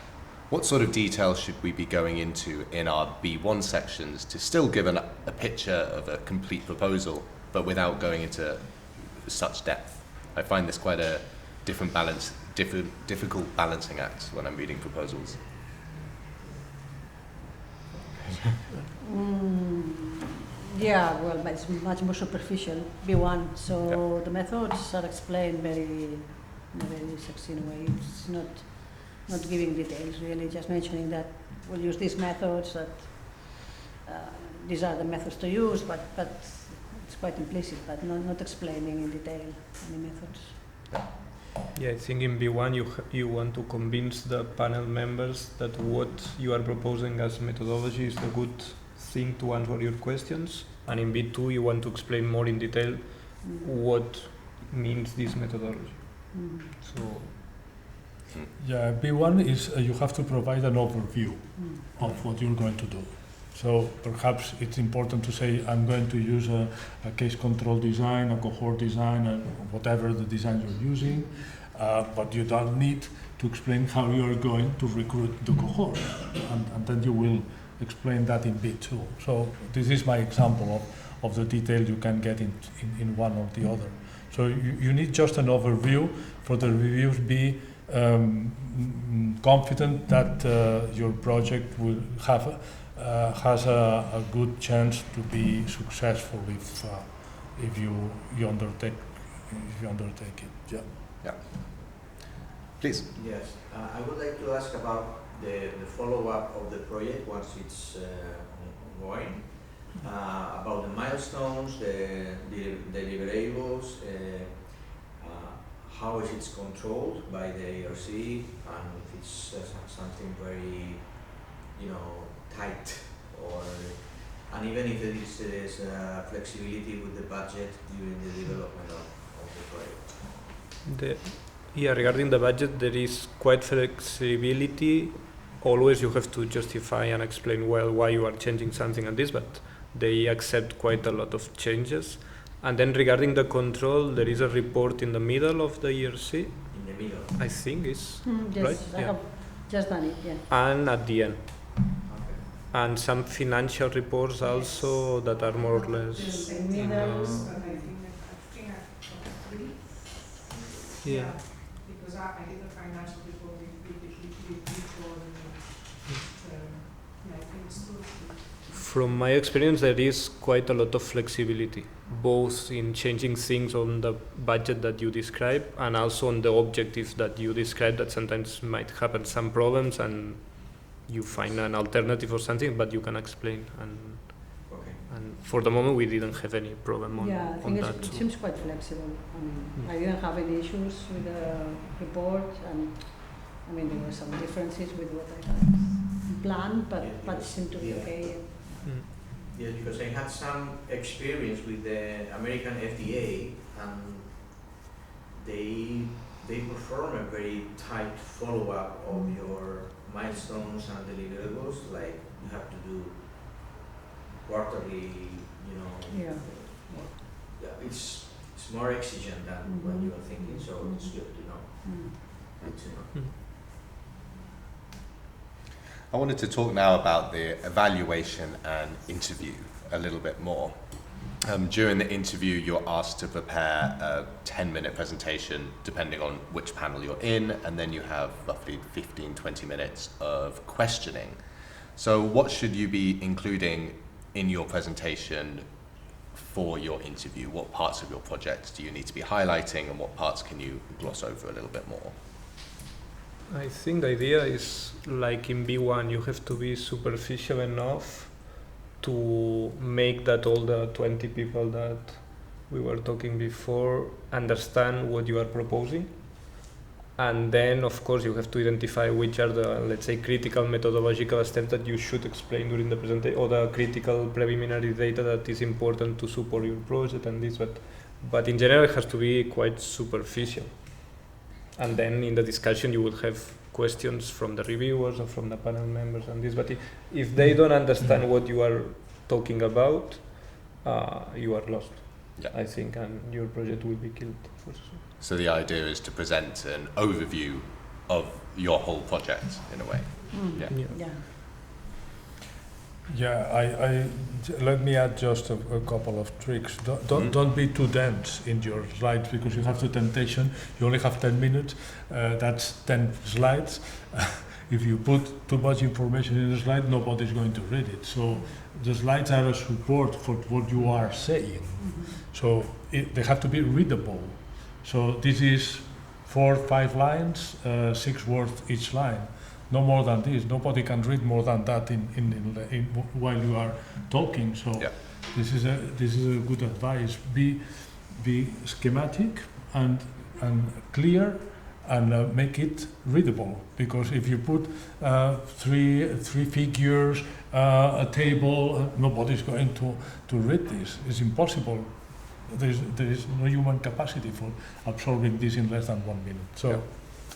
What sort of detail should we be going into in our B1 sections to still give a picture of a complete proposal, but without going into such depth? I find this quite a difficult balancing act when I'm reading proposals. Yeah, well, but it's much more superficial, B1, so the methods are explained in a very succinct way. It's not giving details, really, just mentioning that we'll use these methods, that these are the methods to use, but it's quite implicit, but not explaining in detail any methods. Yeah, I think in B1 you want to convince the panel members that what you are proposing as methodology is the good thing to answer your questions, and in B2 you want to explain more in detail what means this methodology. So yeah, B1 is you have to provide an overview of what you're going to do. So perhaps it's important to say I'm going to use a case control design, a cohort design, and whatever the design you're using, but you don't need to explain how you are going to recruit the cohort, and then you will explain that in B2. So this is my example of the detail you can get in one or the other. So you need just an overview for the reviewers be confident that your project will have has a good chance to be successful if you undertake it. Yeah. Please. Yes, I would like to ask about the follow-up of the project once it's ongoing, about the milestones, the deliverables, how is it controlled by the ERC, and if it's something very, tight, and even if there is flexibility with the budget during the development of the project. Regarding the budget, there is quite flexibility. Always you have to justify and explain well why you are changing something and this, but they accept quite a lot of changes. And then regarding the control, there is a report in the middle of the ERC. In the middle? I think is Yes, right? I have just done it, yeah. And at the end. Okay. And some financial reports also that are more or less in I think I got 3. yeah. Because I did a financial report before. From my experience, there is quite a lot of flexibility, both in changing things on the budget that you describe and also on the objectives that you describe, that sometimes might happen some problems and you find an alternative or something, but you can explain. And for the moment, we didn't have any problem on, Yeah, I on think that. it seems quite flexible. I mean, I didn't have any issues with the report, and I mean, there were some differences with what I had planned, but it seemed to be okay. Mm. Yes, because I had some experience with the American FDA, and they perform a very tight follow-up of your milestones and deliverables. Like you have to do quarterly, you know. Yeah. Yeah, it's more exigent than what you are thinking, so it's good to know. Good to know. I wanted to talk now about the evaluation and interview a little bit more. During the interview, you're asked to prepare a 10-minute presentation depending on which panel you're in, and then you have roughly 15-20 minutes of questioning. So what should you be including in your presentation for your interview? What parts of your project do you need to be highlighting, and what parts can you gloss over a little bit more? I think the idea is, like in B1, you have to be superficial enough to make that all the 20 people that we were talking before understand what you are proposing. And then, of course, you have to identify which are the, let's say, critical methodological steps that you should explain during the presentation, or the critical preliminary data that is important to support your project and this. But in general, it has to be quite superficial. And then in the discussion, you will have questions from the reviewers or from the panel members and this. But if they don't understand what you are talking about, you are lost, I think, and your project will be killed for sure. So the idea is to present an overview of your whole project in a way. Yeah, let me add just a couple of tricks. Don't be too dense in your slides, because you have the temptation, you only have 10 minutes, that's 10 slides. If you put too much information in the slide, nobody's going to read it. So the slides are a support for what you are saying. So they have to be readable. So this is 4 or 5 lines, 6 words each line. No more than this. Nobody can read more than that while you are talking. So this is a good advice. Be schematic and clear, and make it readable. Because if you put 3 figures, a table, nobody's going to read this. It's impossible. There is no human capacity for absorbing this in less than 1 minute. So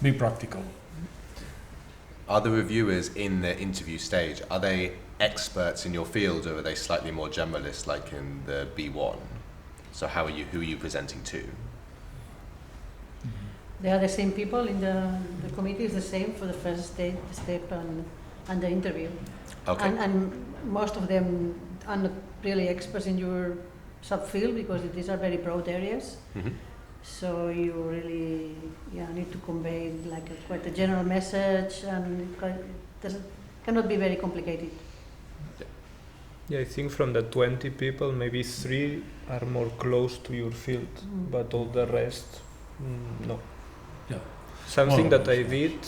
be practical. Are the reviewers in the interview stage, are they experts in your field, or are they slightly more generalist like in the B1? So who are you presenting to? They are the same people in the committee is the same for the first step and the interview. Okay. And most of them are not really experts in your subfield, because these are very broad areas. So you really need to convey like quite a general message, and it cannot be very complicated. Yeah, I think from the 20 people, maybe 3 are more close to your field, but all the rest, no. Yeah. Something that I did,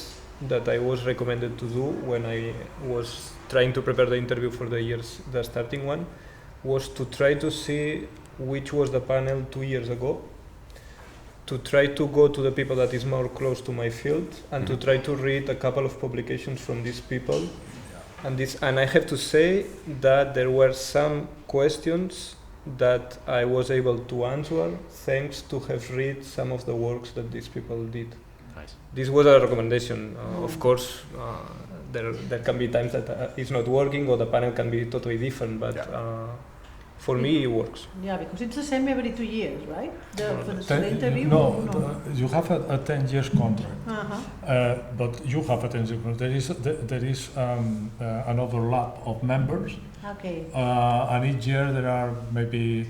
that I was recommended to do when I was trying to prepare the interview for the starting one, was to try to see which was the panel 2 years ago, to try to go to the people that is more close to my field, and to try to read a couple of publications from these people. And I have to say that there were some questions that I was able to answer thanks to have read some of the works that these people did. Nice. This was a recommendation. Of course, there can be times that it's not working, or the panel can be totally different, but for me it works. Yeah, because it's the same every 2 years, right? For the interview? No, you have a 10 years contract, but you have a 10 years contract. There is an overlap of members, Okay. and each year there are maybe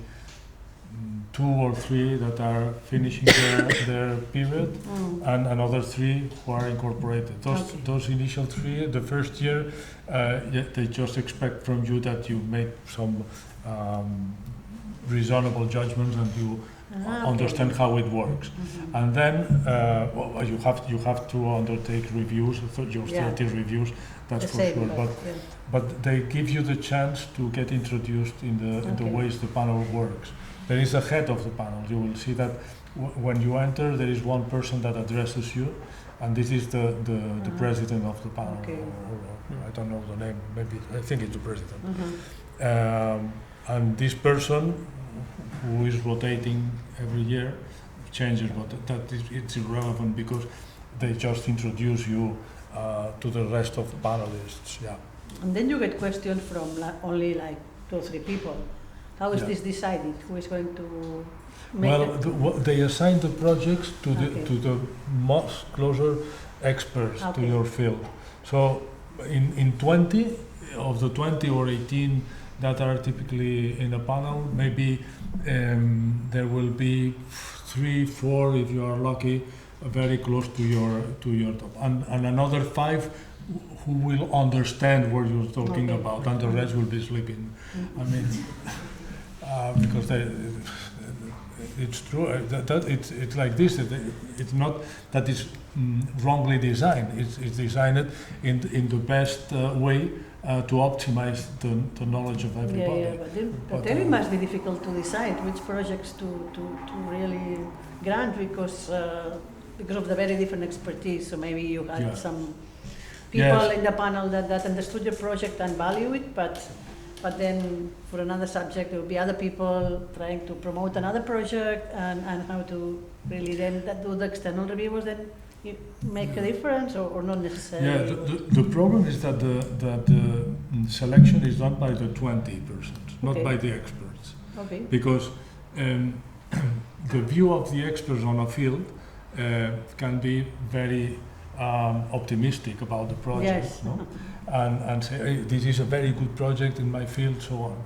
2 or 3 that are finishing their period, and another 3 who are incorporated. Those initial 3, the first year, they just expect from you that you make some reasonable judgments and you understand how it works. And then you have to undertake reviews, your 30 reviews, that's for sure. But they give you the chance to get introduced in the ways the panel works. There is a head of the panel. You will see that when you enter, there is one person that addresses you, and this is the president of the panel. Or I don't know the name. Maybe I think it's the president. And this person, who is rotating every year, changes, but it's irrelevant because they just introduce you to the rest of the panelists. Yeah. And then you get questions from only like 2 or 3 people. How is this decided? Who is going to make it? They assign the projects to the most closer experts to your field. So in 20 of the 20 or 18 that are typically in a panel, maybe there will be 3, 4, if you are lucky, very close to your top, and another 5 who will understand what you're talking about, and the rest will be sleeping. I mean, because it's true that it's like this. It's not that it's wrongly designed. It's designed in the best way to optimize the knowledge of everybody. But then it must be difficult to decide which projects to really grant because of the very different expertise. So maybe you had some people in the panel that understood your project and value it, but then for another subject there will be other people trying to promote another project and how to really then do the external reviewers then make a difference or not necessarily? Yeah, the problem is that the selection is done by the 20 persons, not by the experts. Okay. Because the view of the experts on a field can be very optimistic about the project, and say, hey, this is a very good project in my field, so on.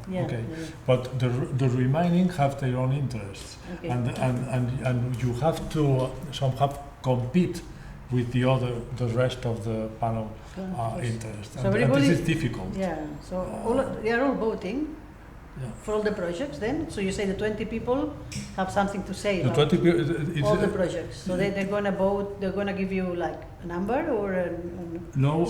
But the remaining have their own interests, and you have to somehow compete with the rest of the panel interests, and this is difficult. They are all voting for all the projects then? So you say the 20 people have something to say about all the projects. So they're going to vote, they're going to give you like a number or a score? No,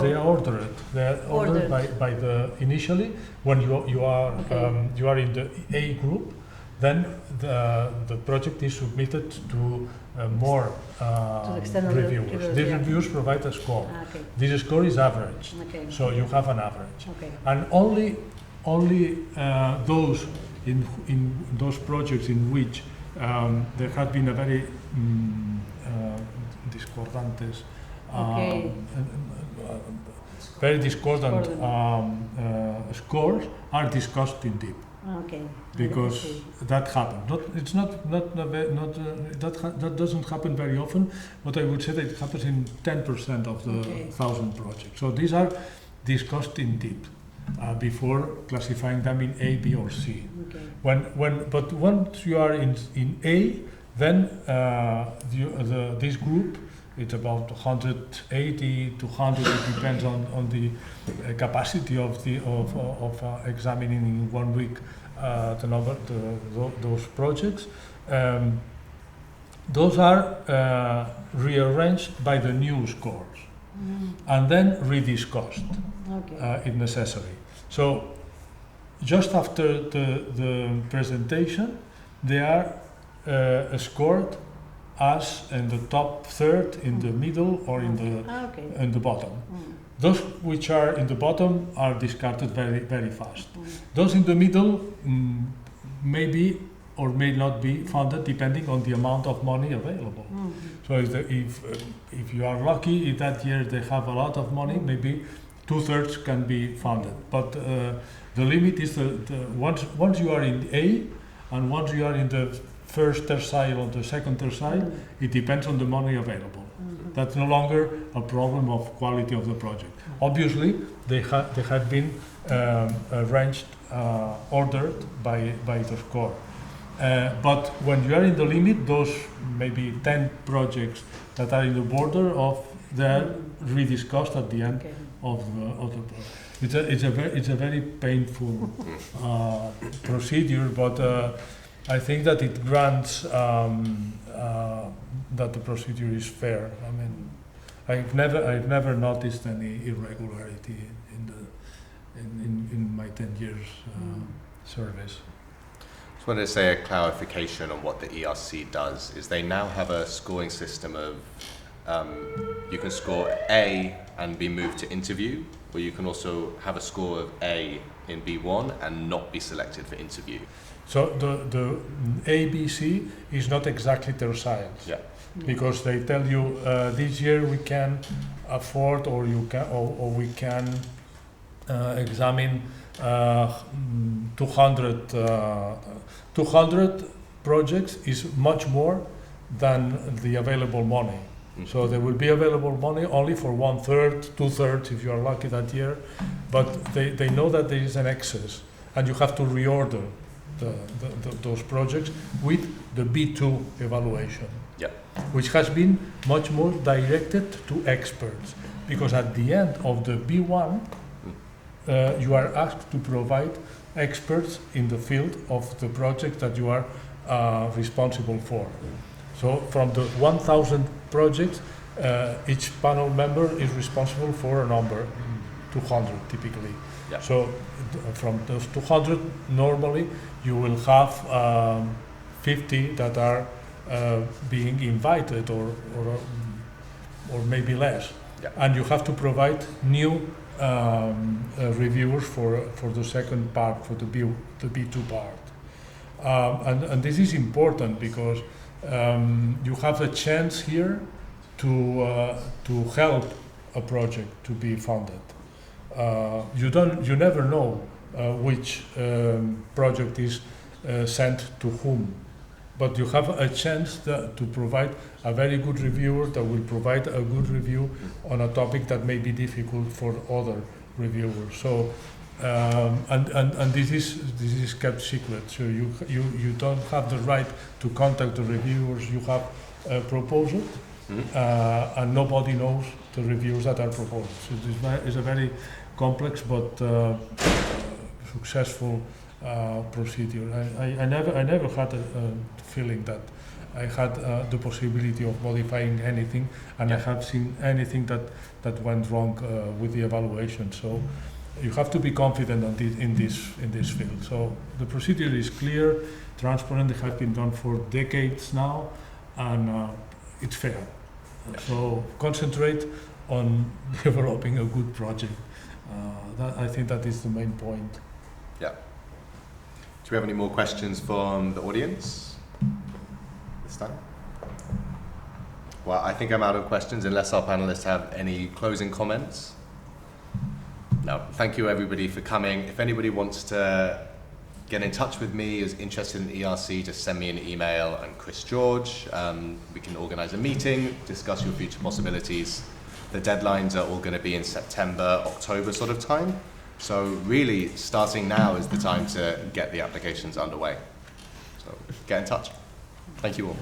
they are ordered. They are ordered by the, initially, when you are in the A group, then the project is submitted to more reviewers. These reviewers provide a score. This score is average, so you have an average. And only those in those projects in which there had been a very discordantes, very discordant scores are discussed in deep. Because that happens. That doesn't happen very often, but I would say that it happens in 10% of the 1,000 projects. So these are discussed in deep. Before classifying them in A, B, or C. But once you are in A, then this group, it's about 180 to 100. It depends on the capacity of examining in 1 week those projects. Those are rearranged by the new scores and then rediscussed. If necessary. So just after the presentation, they are scored as in the top third, in the middle, or in the bottom. Those which are in the bottom are discarded very, very fast. Those in the middle may be or may not be funded depending on the amount of money available. So if you are lucky, if that year they have a lot of money, maybe 2/3 can be funded, but the limit is once you are in A and once you are in the first tercile or the second tercile, it depends on the money available. That's no longer a problem of quality of the project. Obviously, they have been arranged, ordered by the score. But when you are in the limit, those maybe 10 projects that are in the border of, they're rediscussed at the end Okay. of the project. It's a very painful procedure, but I think that it grants that the procedure is fair. I mean, I've never noticed any irregularity in my 10 years service. Just wanted to say a clarification on what the ERC does is they now have a scoring system of you can score A and be moved to interview, or you can also have a score of A in B1 and not be selected for interview. So the ABC is not exactly their science. Yeah. Because they tell you this year we can afford, or you can, or we can examine 200 projects is much more than the available money. So there will be available money only for 1/3, 2/3 if you are lucky that year, but they know that there is an excess, and you have to reorder those projects with the B2 evaluation, which has been much more directed to experts, because at the end of the B1 you are asked to provide experts in the field of the project that you are responsible for. So from the 1,000 projects, each panel member is responsible for a number, 200 typically. Yeah. So from those 200, normally you will have 50 that are being invited, or maybe less. Yeah. And you have to provide new reviewers for the second part, for the B2 part. And this is important because you have a chance here to help a project to be funded. You never know which project is sent to whom, but you have a chance to provide a very good reviewer that will provide a good review on a topic that may be difficult for other reviewers. So and this is kept secret. So you don't have the right to contact the reviewers. You have a proposal, and nobody knows the reviews that are proposed. So it's a very complex but successful procedure. I never had a feeling that I had the possibility of modifying anything, and I have seen anything that went wrong with the evaluation. So you have to be confident in this field. So the procedure is clear, transparent. It has been done for decades now, and it's fair. Yeah. So concentrate on developing a good project. I think that is the main point. Yeah. Do we have any more questions from the audience this time? Well, I think I'm out of questions unless our panelists have any closing comments. No. Thank you everybody for coming. If anybody wants to get in touch with me, is interested in ERC, just send me an email, and Chris George. We can organize a meeting, discuss your future possibilities. The deadlines are all going to be in September, October sort of time. So really, starting now is the time to get the applications underway. So get in touch. Thank you all.